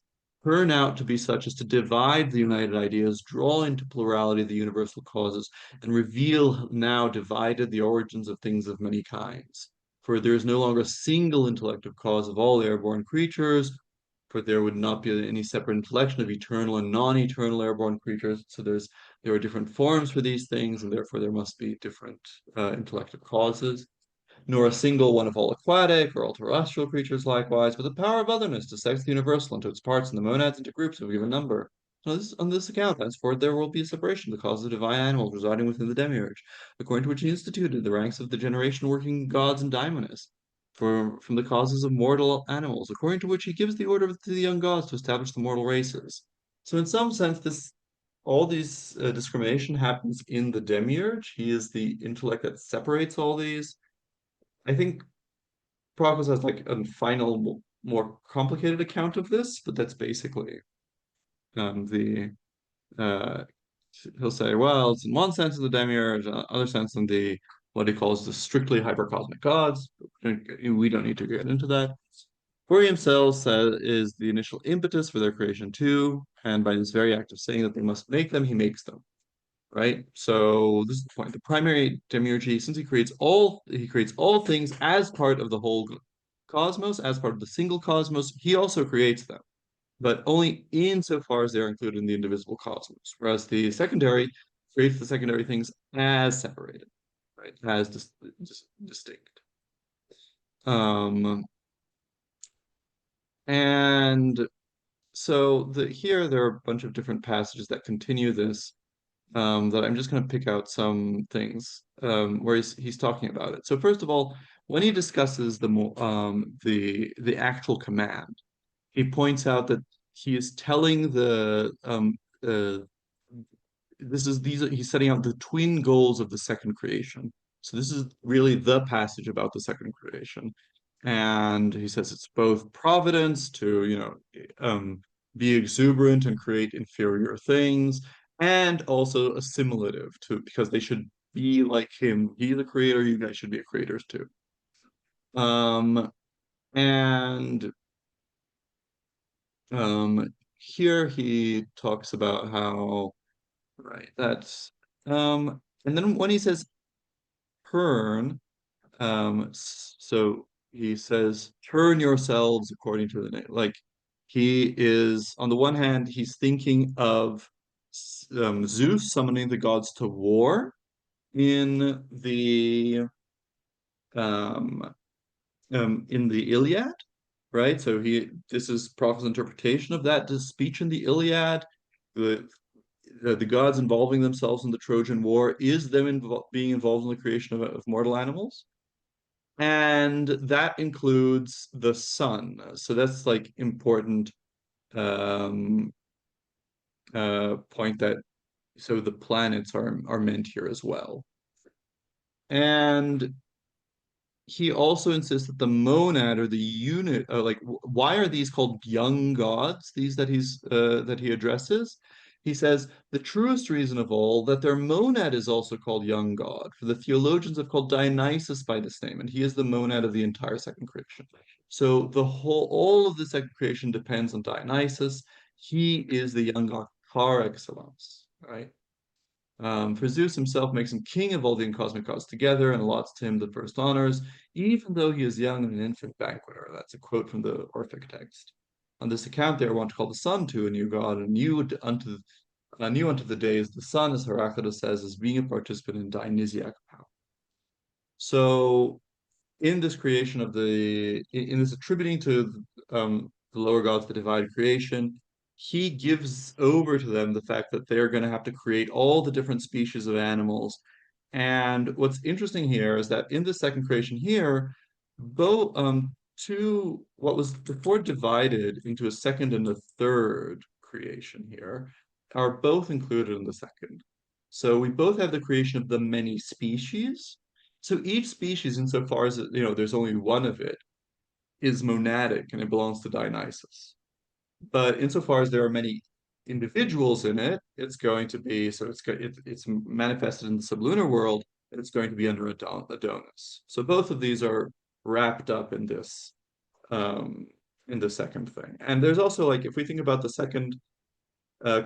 turn out to be such as to divide the united ideas, draw into plurality the universal causes, and reveal now divided the origins of things of many kinds. For there is no longer a single intellective cause of all airborne creatures, for there would not be any separate intellection of eternal and non-eternal airborne creatures. So there are different forms for these things, and therefore there must be different intellective causes, nor a single one of all aquatic or all terrestrial creatures likewise, but the power of otherness dissects the universal into its parts and the monads into groups of a given number. On this account, henceforth, there will be a separation of the causes of divine animals residing within the demiurge, according to which he instituted the ranks of the generation working gods and daimonists, from the causes of mortal animals, according to which he gives the order to the young gods to establish the mortal races. So, in some sense, this all these discrimination happens in the demiurge. He is the intellect that separates all these. I think Proclus has like a final, more complicated account of this, but that's basically the uh, he'll say, well, it's in one sense of the demiurge, other sense in the what he calls the strictly hypercosmic gods. We don't need to get into that. For he himself is the initial impetus for their creation too, and by this very act of saying that they must make them, he makes them. Right? So this is the point. The primary demiurgy, since he creates all things as part of the whole cosmos, as part of the single cosmos, he also creates them, but only insofar as they're included in the indivisible cosmos. Whereas the secondary creates the secondary things as separated, right? As distinct. Um, and so here there are a bunch of different passages that continue this that I'm just going to pick out some things where he's talking about it. So first of all, when he discusses the actual command, he points out that he is telling uh, he's setting out the twin goals of the second creation. So this is really the passage about the second creation. And he says it's both providence to, be exuberant and create inferior things, and also assimilative to because they should be like him. He's a creator, you guys should be creators too. Um, and here he talks about how, right, that's and then when he says turn, so he says, turn yourselves according to the name. Like he is, on the one hand, he's thinking of Zeus summoning the gods to war in um, in the Iliad, right? So this is Proclus' interpretation of that this speech in the Iliad. The, the gods involving themselves in the Trojan War is them being involved in the creation of mortal animals. And that includes the sun. So that's like important um, point that so the planets are meant here as well. And he also insists that the monad or the unit, why are these called young gods? These that he addresses. He says the truest reason of all that their monad is also called young god. For the theologians have called Dionysus by this name, and he is the monad of the entire second creation. So all of the second creation depends on Dionysus. He is the young god par excellence, right? For Zeus himself makes him king of all the cosmic gods together and allots to him the first honors, even though he is young and an infant banqueter. That's a quote from the Orphic text. On this account, they are wont to call the sun to a new god, and new unto the days the sun, as Heraclitus says, as being a participant in Dionysiac power. So in this creation of in this attributing to the lower gods the divine creation, he gives over to them the fact that they're going to have to create all the different species of animals. And what's interesting here is that in the second creation here, both two what was before divided into a second and a third creation here are both included in the second. So we both have the creation of the many species. So each species, insofar as there's only one of it, is monadic and it belongs to Dionysus. But insofar as there are many individuals in it, it's going to be so it's manifested in the sublunar world, and it's going to be under Adonis. So both of these are wrapped up um, in the second thing. And there's also like if we think about the second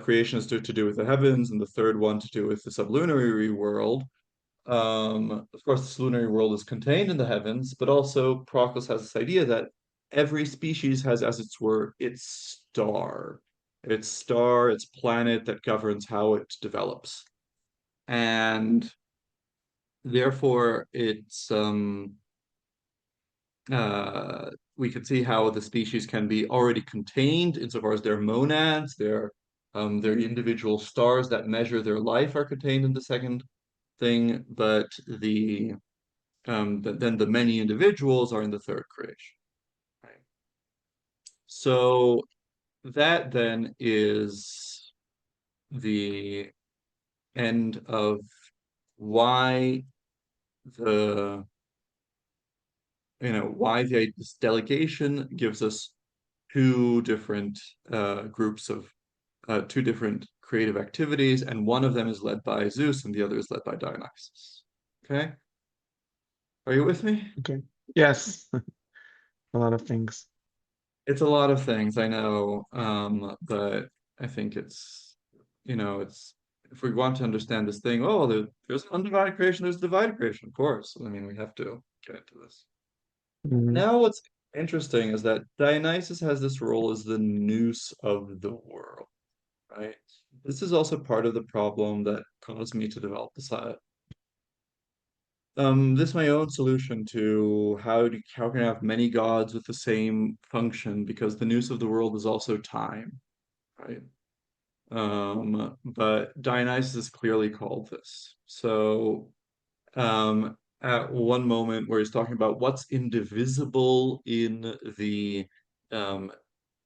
creation is to do with the heavens, and the third one to do with the sublunary world. Of course, the lunar world is contained in the heavens, but also Proclus has this idea that every species has, as it were, its star, its planet that governs how it develops. And therefore, we could see how the species can be already contained insofar as their monads, their individual stars that measure their life are contained in the second thing, but then the many individuals are in the third creation. Right? So that then is the end of why the this delegation gives us two different groups of two different creative activities, and one of them is led by Zeus and the other is led by Dionysus. Okay, are you with me? Okay. Yes. A lot of things. It's a lot of things, I know, but I think it's if we want to understand this thing, oh, there's undivided creation, there's divided creation, of course. I mean, we have to get into this. Mhm. Now, what's interesting is that Dionysus has this role as the nous of the world, right? This is also part of the problem that caused me to develop this is my own solution to how can I have many gods with the same function because the nous of the world is also time, right? But Dionysus is clearly called this. So at one moment where he's talking about what's indivisible um,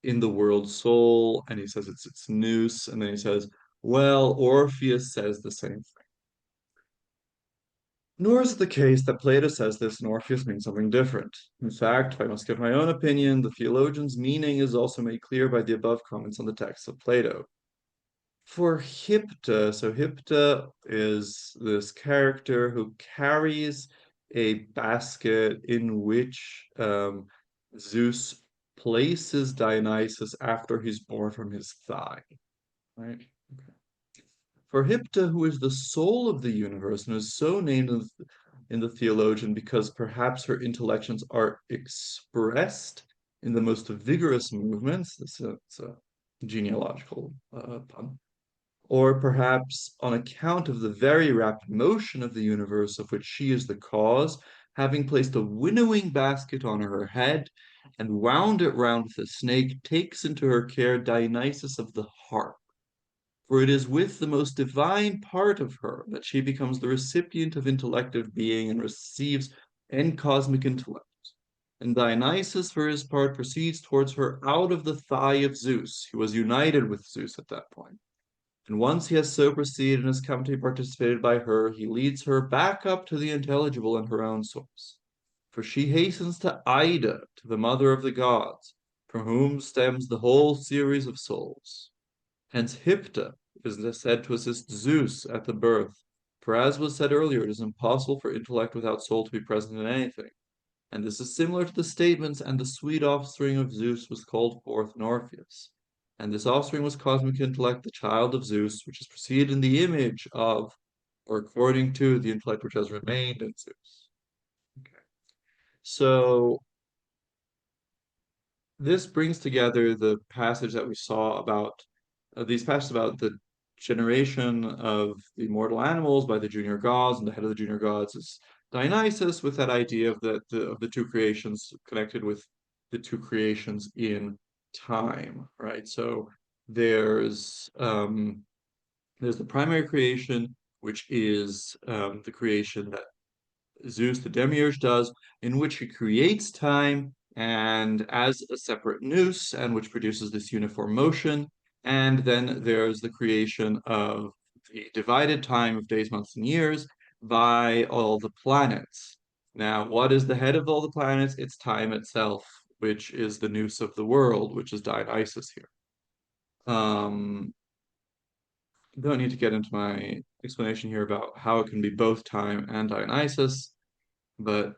in the world soul, and he says it's nous, and then he says, well, Orpheus says the same thing. Nor is it the case that Plato says this and Orpheus means something different. In fact, if I must give my own opinion, the theologian's meaning is also made clear by the above comments on the text of Plato. For Hypta, so Hypta is this character who carries a basket in which Zeus places Dionysus after he's born from his thigh, right? Okay. For Hypta, who is the soul of the universe and is so named in the theologian because perhaps her intellections are expressed in the most vigorous movements. It's a genealogical pun. Or perhaps on account of the very rapid motion of the universe of which she is the cause, having placed a winnowing basket on her head and wound it round with a snake, takes into her care Dionysus of the harp. For it is with the most divine part of her that she becomes the recipient of intellective being and receives cosmic intellect. And Dionysus, for his part, proceeds towards her out of the thigh of Zeus, who was united with Zeus at that point. And once he has so proceeded and has come to be participated by her, he leads her back up to the intelligible and her own source. For she hastens to Ida, to the mother of the gods, from whom stems the whole series of souls. Hence Hypta is said to assist Zeus at the birth, for as was said earlier, it is impossible for intellect without soul to be present in anything. And this is similar to the statements, and the sweet offspring of Zeus was called forth in Orpheus. And this offspring was cosmic intellect, the child of Zeus, which is proceeded in the image of, or according to, the intellect which has remained in Zeus. Okay. So this brings together the passage that we saw about these passages about the generation of the mortal animals by the junior gods, and the head of the junior gods is Dionysus, with that idea of the two creations connected with the two creations in time, right? So there's the primary creation, which is the creation that Zeus, the demiurge, does, in which he creates time and as a separate nous, and which produces this uniform motion. And then there's the creation of the divided time of days, months, and years by all the planets. Now, what is the head of all the planets? It's time itself, which is the nous of the world, which is Dionysus here. Don't need to get into my explanation here about how it can be both time and Dionysus, but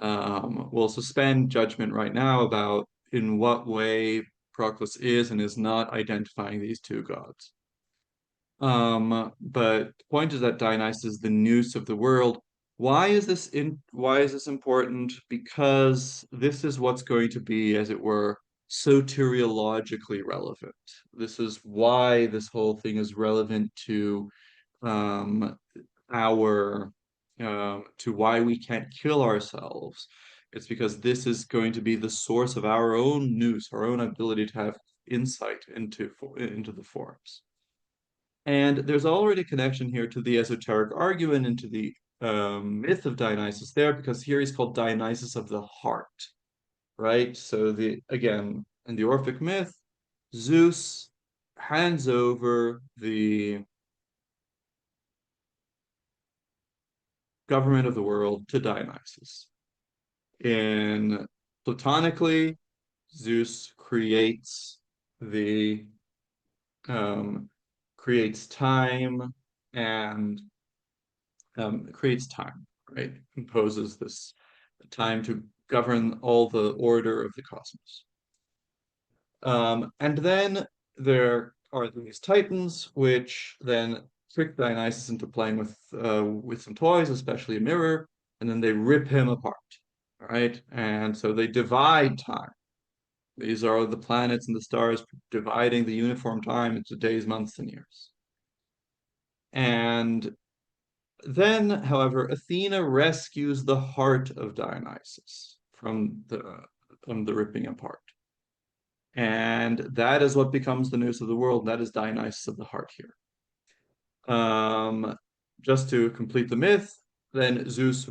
we'll suspend judgment right now about in what way Proclus is and is not identifying these two gods. But the point is that Dionysus is the nous of the world. Why is this important? Because this is what's going to be, as it were, soteriologically relevant. This is why this whole thing is relevant to um, our to why we can't kill ourselves. It's because this is going to be the source of our own nous, our own ability to have insight into the forms. And there's already a connection here to the esoteric argument and to the myth of Dionysus there, because here he's called Dionysus of the heart, right? So again, in the Orphic myth, Zeus hands over the government of the world to Dionysus. In Platonically, Zeus the creates time and creates time, right? Imposes this time to govern all the order of the cosmos. And then there are these titans, which then trick Dionysus into playing with some toys, especially a mirror, and then they rip him apart. All right, and so they divide time. These are the planets and the stars dividing the uniform time into days, months, and years. And then, however, Athena rescues the heart of Dionysus from the ripping apart. And that is what becomes the nous of the world. That is Dionysus of the heart here. Just to complete the myth, then Zeus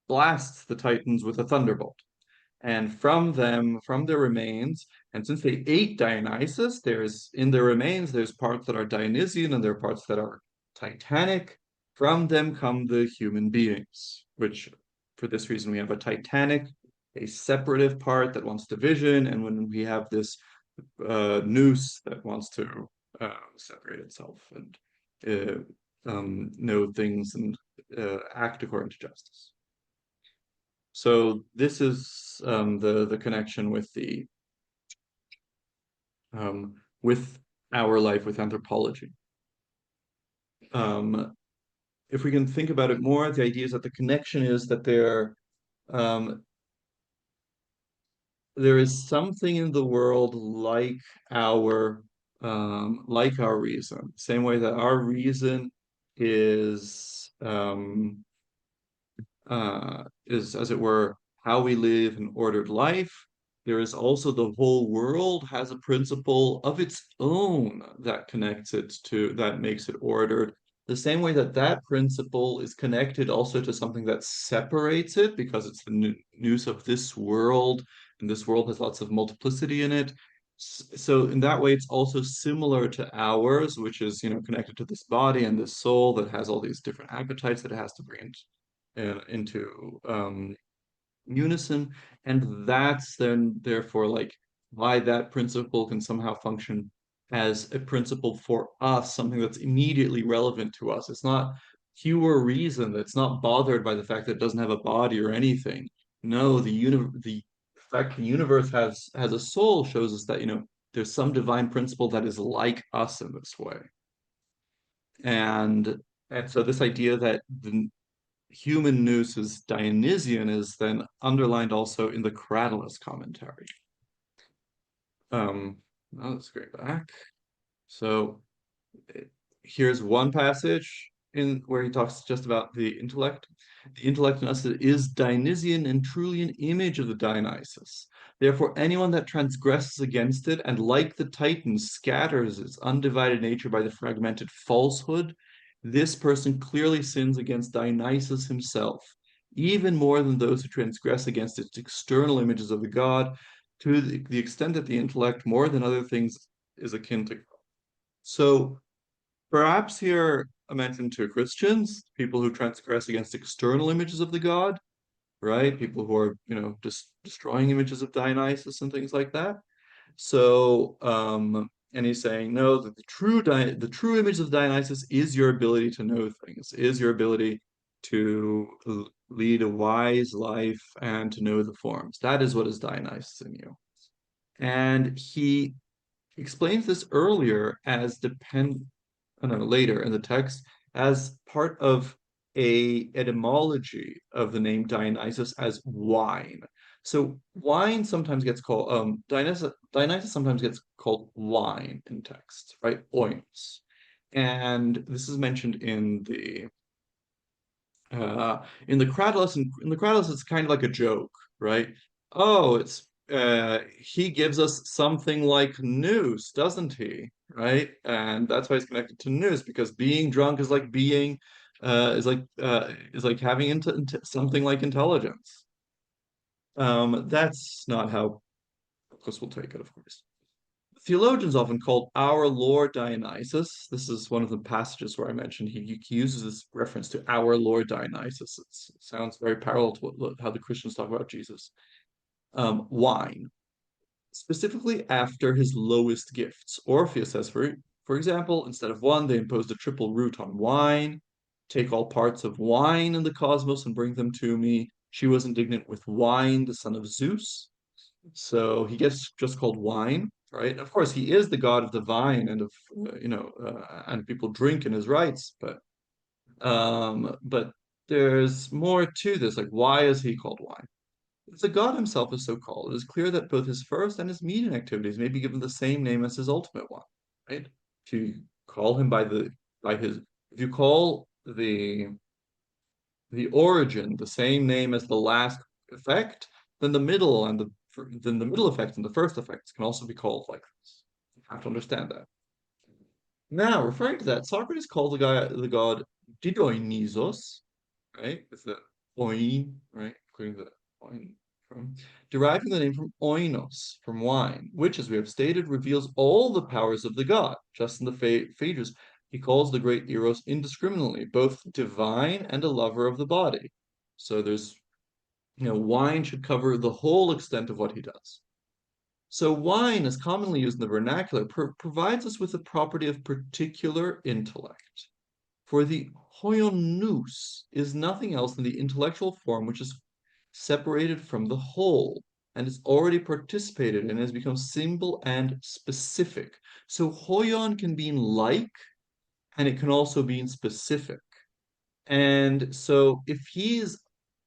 blasts the Titans with a thunderbolt. And from them, from their remains, and since they ate Dionysus, in their remains, there's parts that are Dionysian and there are parts that are Titanic. From them come the human beings, which for this reason we have a Titanic, a separative part that wants division, and when we have this nous that wants to separate itself and know things and act according to justice. So this is the connection with our life with anthropology. If we can think about it more, the idea is that the connection is that um, there is something in the world like our reason, same way that our reason is, as it were, how we live an ordered life. There is also the whole world has a principle of its own that connects it to, that makes it ordered. The same way that that principle is connected also to something that separates it because it's the nous of this world, and this world has lots of multiplicity in it. So in that way, it's also similar to ours, which is, connected to this body and this soul that has all these different appetites that it has to bring into unison, and that's then therefore like why that principle can somehow function as a principle for us, something that's immediately relevant to us. It's not pure reason that's not bothered by the fact that it doesn't have a body or anything. No, the fact the universe has a soul shows us that there's some divine principle that is like us in this way. And so this idea that the human nous is Dionysian is then underlined also in the Cratylus commentary. Let's go back. So here's one passage in where he talks just about the intellect. The intellect in us is Dionysian and truly an image of the Dionysus. Therefore, anyone that transgresses against it and, like the Titans, scatters its undivided nature by the fragmented falsehood, this person clearly sins against Dionysus himself, even more than those who transgress against its external images of the god, to the extent that the intellect, more than other things, is akin to God. So perhaps here a mention to Christians, people who transgress against external images of the god, right? People who are, just destroying images of Dionysus and things like that. So, and he's saying, no, that the true image of Dionysus is your ability to know things, is your ability to lead a wise life and to know the forms. That is what is Dionysus in you. And he explains this earlier as later in the text as part of a etymology of the name Dionysus as wine. So wine sometimes gets called Dionysus sometimes gets called wine in text, right? Oins. And this is mentioned in the Cratylus, and in the Cratylus it's kind of like a joke, right? Oh, it's he gives us something like nous, doesn't he? Right? And that's why it's connected to nous, because being drunk is like being is like having something like intelligence. That's not how Proclus will take it, of course. Theologians often called our Lord Dionysus. This is one of the passages where I mentioned he uses this reference to our Lord Dionysus. It sounds very parallel to how the Christians talk about Jesus. Wine, specifically after his lowest gifts. Orpheus says, for example, instead of one, they imposed a triple root on wine. Take all parts of wine in the cosmos and bring them to me. She was indignant with wine, the son of Zeus. So he gets just called wine, right? Of course, he is the god of the vine and of and people drink in his rites, but there's more to this. Like, why is he called wine? If the god himself is so called, it is clear that both his first and his median activities may be given the same name as his ultimate one, right? If you call him if you call the origin the same name as the last effect, then the middle effect and the first effects can also be called like this. You have to understand that. Now, referring to that, Socrates called the god Dionysos, right? With the oin, right? Including the oin deriving the name from oinos, from wine, which, as we have stated, reveals all the powers of the god. Just in the Phaedrus, he calls the great Eros indiscriminately, both divine and a lover of the body. So there's, wine should cover the whole extent of what he does. So wine, as commonly used in the vernacular, provides us with the property of particular intellect. For the hoion nous is nothing else than the intellectual form which is separated from the whole and is already participated in and has become simple and specific. So hoion can mean like, and it can also mean specific. And so if he's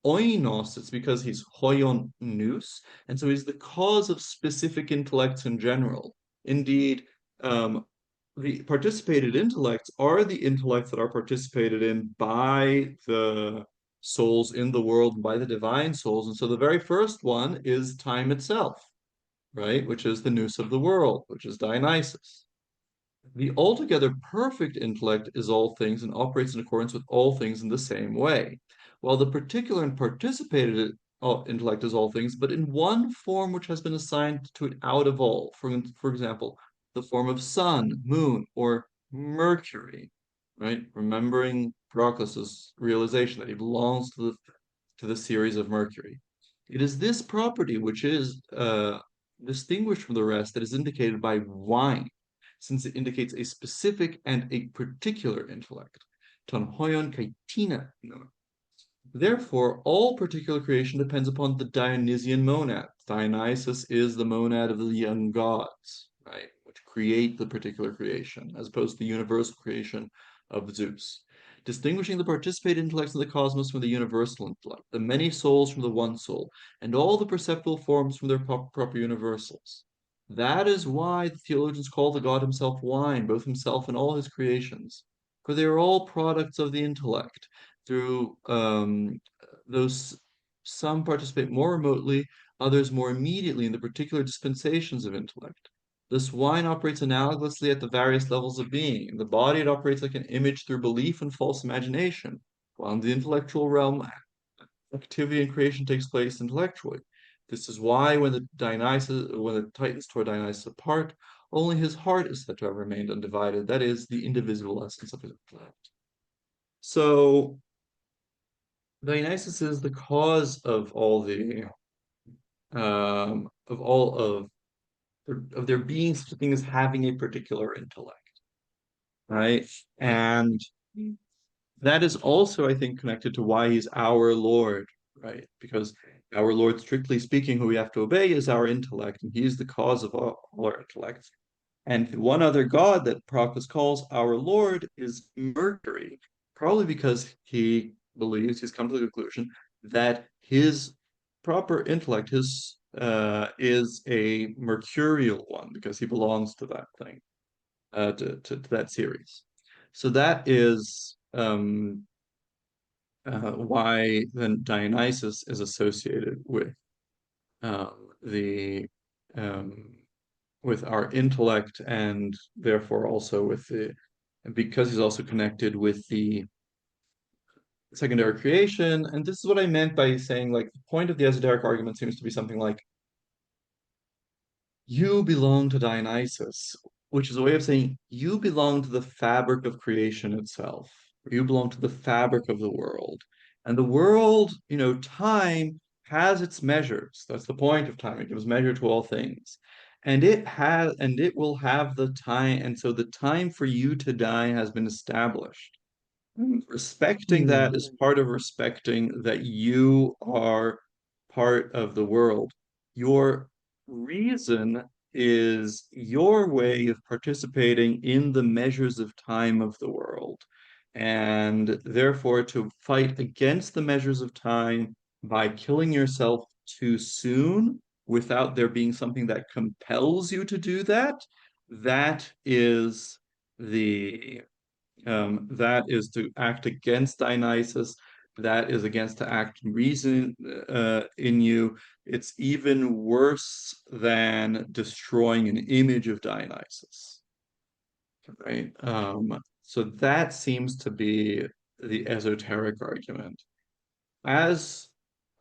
oinos, it's because he's hoion nous, and so he's the cause of specific intellects in general. Indeed, the participated intellects are the intellects that are participated in by the souls in the world, by the divine souls. And so the very first one is time itself, right? Which is the nous of the world, which is Dionysus. The altogether perfect intellect is all things and operates in accordance with all things in the same way, while the particular and participated intellect is all things, but in one form which has been assigned to it out of all. For example, the form of sun, moon, or Mercury, right? Remembering Proclus's realization that he belongs to the series of Mercury. It is this property which is distinguished from the rest that is indicated by wine, since it indicates a specific and a particular intellect. Ton hoion kai tina. Therefore, all particular creation depends upon the Dionysian monad. Dionysus is the monad of the young gods, right, which create the particular creation, as opposed to the universal creation of Zeus. Distinguishing the participated intellects of the cosmos from the universal intellect, the many souls from the one soul, and all the perceptible forms from their proper universals. That is why the theologians call the god himself wine, both himself and all his creations, for they are all products of the intellect. Through those, some participate more remotely, others more immediately in the particular dispensations of intellect. This wine operates analogously at the various levels of being. In the body, it operates like an image through belief and false imagination, while in the intellectual realm, activity and creation takes place intellectually. This is why when the Titans tore Dionysus apart, only his heart is said to have remained undivided. That is the indivisible essence of his intellect. So Dionysus is the cause of all the of all of there being such a thing as having a particular intellect, right? And that is also, I think, connected to why he's our Lord, right? Because our Lord, strictly speaking, who we have to obey is our intellect, and he's the cause of all our intellects. And one other god that Proclus calls our Lord is Mercury, probably because he believes, he's come to the conclusion that his proper intellect, his is a mercurial one, because he belongs to that thing, to that series. So that is why then Dionysus is associated the um, with our intellect, and therefore also with because he's also connected with the secondary creation. And this is what I meant by saying, like, the point of the esoteric argument seems to be something like, you belong to Dionysus, which is a way of saying you belong to the fabric of creation itself. You belong to the fabric of the world. And the world, time has its measures. That's the point of time. It gives measure to all things. And it will have the time, and so the time for you to die has been established. Respecting that Hmm. is part of respecting that you are part of the world. Your reason is your way of participating in the measures of time of the world. And therefore, to fight against the measures of time by killing yourself too soon without there being something that compels you to do that, that is the that is to act against Dionysus. That is against to act reason in you. It's even worse than destroying an image of Dionysus, right? So that seems to be the esoteric argument. As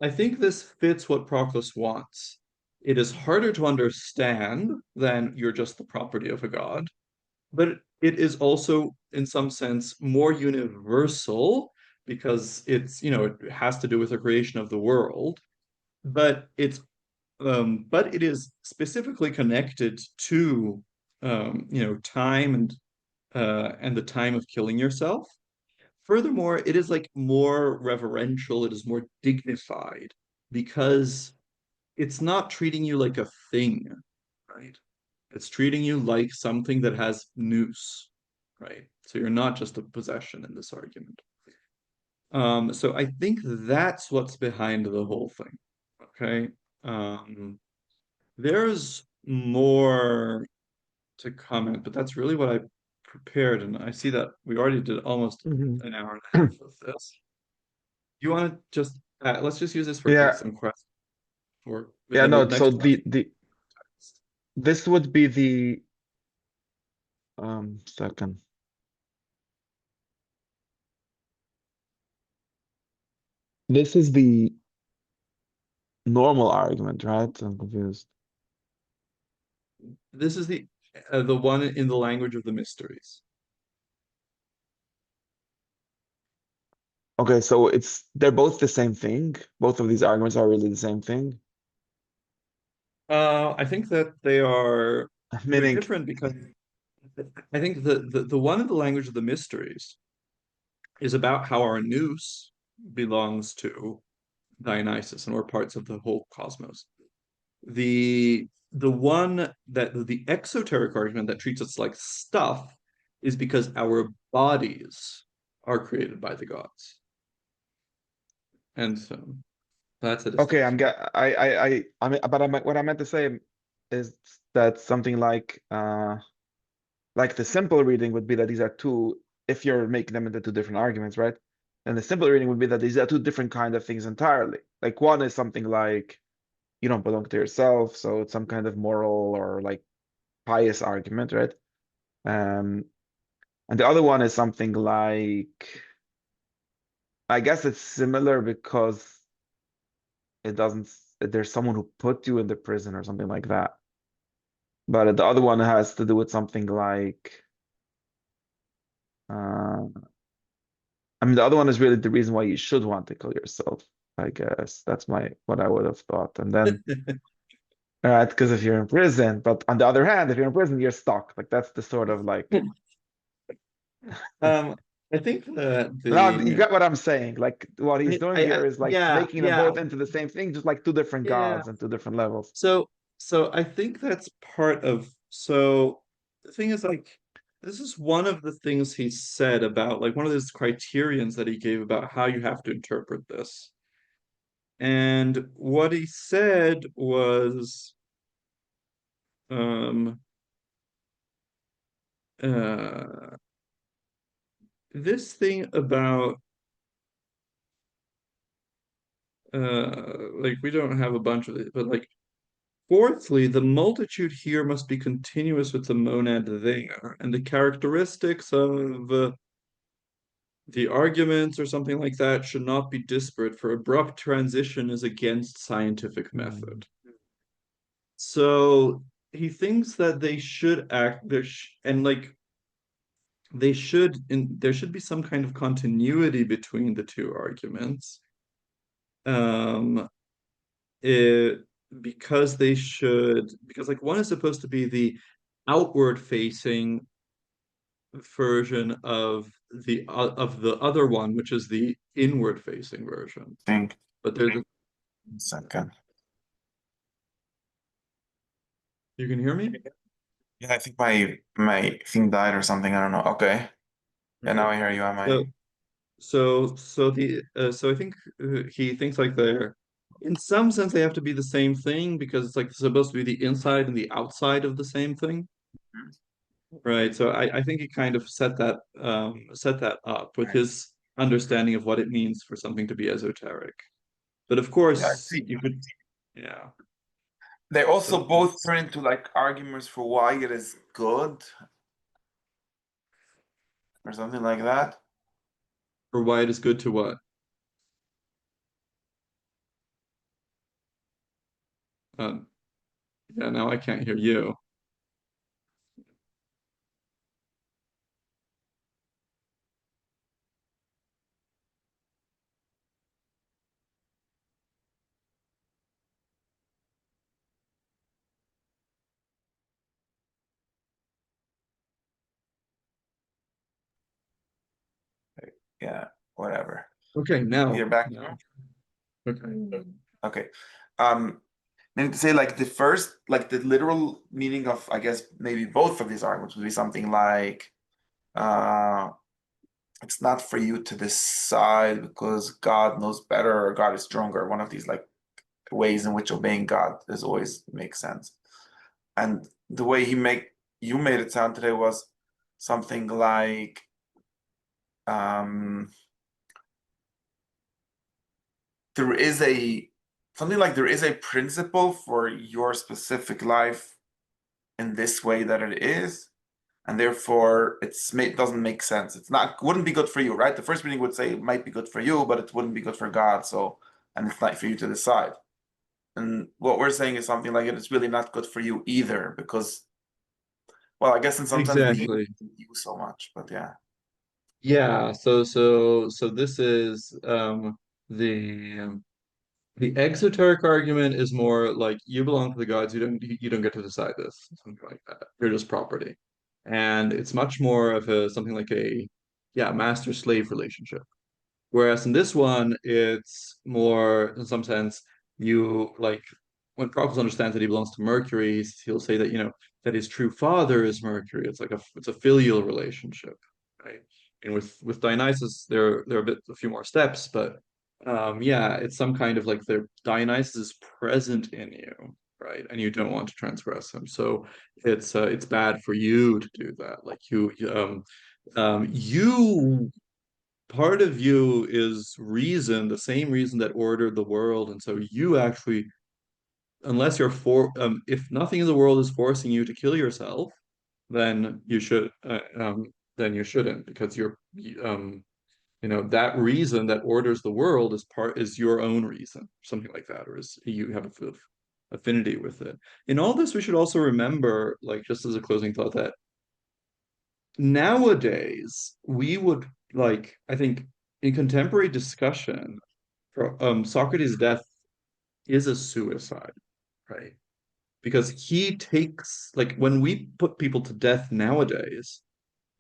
I think this fits what Proclus wants. It is harder to understand than you're just the property of a god, but it is also, in some sense, more universal because it has to do with the creation of the world, but but it is specifically connected to, time and the time of killing yourself. Furthermore, it is like more reverential, it is more dignified because it's not treating you like a thing, right? It's treating you like something that has nous, right? So you're not just a possession in this argument. So I think that's what's behind the whole thing. Okay. There's more to comment, but that's really what I prepared, and I see that we already did almost Mhm. an hour and a half of this. You want to just let's just use this for Yeah, some questions for yeah, then the no, so next question. this would be the second. This is the normal argument, right? I'm confused. This is the one in the language of the mysteries. Okay, so they're both the same thing. Both of these arguments are really the same thing. I think that they're Meaning, different because I think the one in the language of the mysteries is about how our nous belongs to Dionysus and we're parts of the whole cosmos. The one that the exoteric argument that treats us like stuff is because our bodies are created by the gods. And so that's a okay, distinction. what I meant to say is that something like the simple reading would be that these are two, if you're making them into two different arguments, right? And the simple reading would be that these are two different kind of things entirely. Like one is something like you don't belong to yourself, so it's some kind of moral or like pious argument, right? Um, and the other one is something like, I guess it's similar because it doesn't, there's someone who put you in the prison or something like that. But the other one has to do with something like, uh, I mean, the other one is really the reason why you should want to kill yourself. I guess that's what I would have thought. And then, all right, because if you're in prison, but on the other hand, if you're in prison, you're stuck. Like that's the sort of like, Um, I think that now you got what I'm saying. Like what he's doing I here is like yeah, making them yeah, both into the same thing, just like two different yeah. gods and two different levels. So I think that's part of the thing is like this is one of the things he said about like one of his criterions that he gave about how you have to interpret this. And what he said was um uh this thing about like we don't have a bunch of it, but like fourthly, the multitude here must be continuous with the monad there, and the characteristics of the arguments or something like that should not be disparate, for abrupt transition is against scientific Hmm. method. So he thinks that they should act there and like there should be some kind of continuity between the two arguments. Um, it, because like one is supposed to be the outward facing version of the other one, which is the inward facing version. Think But there's a, second. you can hear me? Yeah, I think my thing died or something. I don't know. Okay. Yeah, now Okay. I hear you. Am So I? so I think he thinks like they're in some sense they have to be the same thing because it's like supposed to be the inside and the outside of the same thing. Right. So I think he kind of set that up with his understanding of what it means for something to be esoteric. But of Yeah, I course see. you could yeah. They also So both turn into like arguments for why it is good or something like that. for why it is good to what? Yeah, now I can't hear you. Yeah, whatever. Okay, now. You're back. Now. Okay. Okay. I need to say like the first, like the literal meaning of, I guess maybe both of these arguments would be something like, uh, it's not for you to decide because God knows better or God is stronger. One of these like ways in which obeying God is always makes sense. And the way you made it sound today was something like, um, there is a something like there is a principle for your specific life in this way that it is, and therefore it doesn't make sense. It's not wouldn't be good for you, right? The first reading would say it might be good for you, but it wouldn't be good for God. So, and it's not for you to decide. And what we're saying is something like it's really not good for you either, because, well, I guess in some sense we Exactly. use so much, but yeah. Yeah, so this is the the exoteric argument is more like you belong to the gods, you don't get to decide this, something like that. You're just property. And it's much more of a something like a yeah, master-slave relationship. Whereas in this one, it's more in some sense, you like when Proclus understands that he belongs to Mercury, he'll say that, that his true father is Mercury. It's like it's a filial relationship, right? And with Dionysus, there are a few more steps, but yeah, it's some kind of like the Dionysus is present in you, right? And you don't want to transgress him. So it's bad for you to do that. Like you part of you is reason, the same reason that ordered the world, and so you actually, unless you're if nothing in the world is forcing you to kill yourself, then you should, then you shouldn't, because that reason that orders the world is your own reason, something like that, or is you have a affinity with it. In all this, we should also remember, like just as a closing thought, that nowadays we would like, I think in contemporary discussion, Socrates' death is a suicide, right? Because he takes, like, when we put people to death nowadays,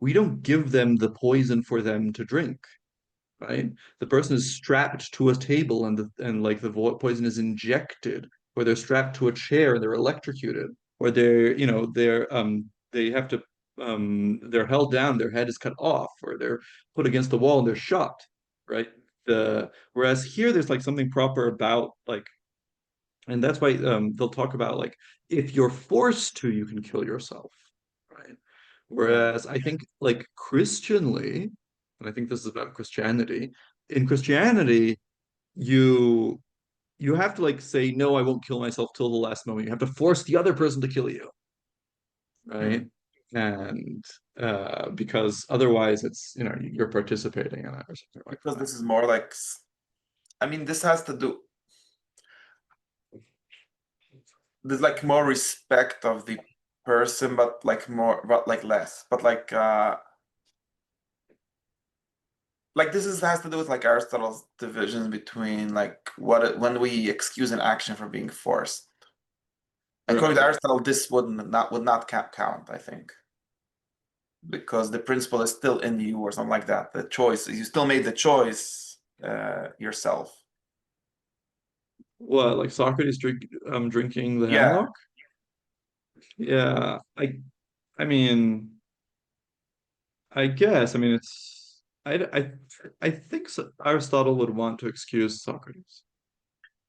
we don't give them the poison for them to drink, right? The person is strapped to a table and like the poison is injected, or they're strapped to a chair and they're electrocuted, or they have to they're held down, their head is cut off, or they're put against the wall and they're shot, right? Whereas here there's like something proper about like, and that's why they'll talk about like if you're forced to, you can kill yourself, right? Yeah. Whereas I think like Christianly, and I think this is about Christianity, in Christianity, you you have to like say, no, I won't kill myself till the last moment. You have to force the other person to kill you, Hmm. right? And because otherwise it's, you're participating in it or something like Because that. this is more like, I mean, this has to do, there's like more respect of the person, but like more, but like less, but like this is has to do with like Aristotle's divisions between like when we excuse an action for being forced. According to Right. Aristotle, this would not count, I think, because the principle is still in you or something like that. The choice, you still made the choice yourself. What, like Socrates drinking the Yeah, hemlock? Yeah, I mean, I guess. I mean, I think Aristotle would want to excuse Socrates.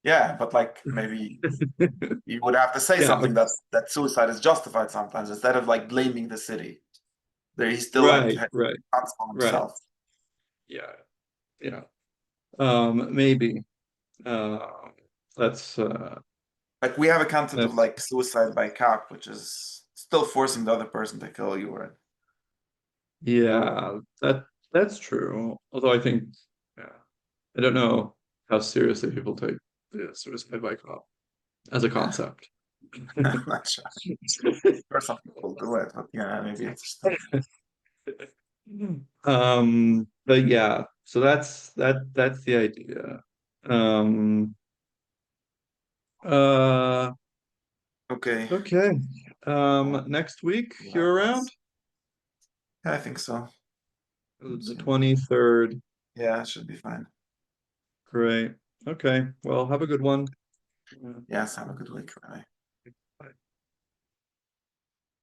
yeah, but like maybe you would have to say Yeah, but something that suicide is justified sometimes instead of like blaming the city. There, he's still like right, right, responsible right. himself. Yeah, yeah. Maybe. Uh, that's Like we have a concept of that's like suicide by cop, which is still forcing the other person to kill you, right? yeah, that's true. Although I think, yeah, I don't know how seriously people take the suicide by cop. as a concept. I'm not sure. Or some people do it, but yeah, maybe it's just But yeah, so that's the idea. Um, okay. okay. Next week you're around? Yeah, I think so. The 23rd. Yeah, it should be fine. Great. Okay. Well, have a good one. Yes, have a good week. Bye.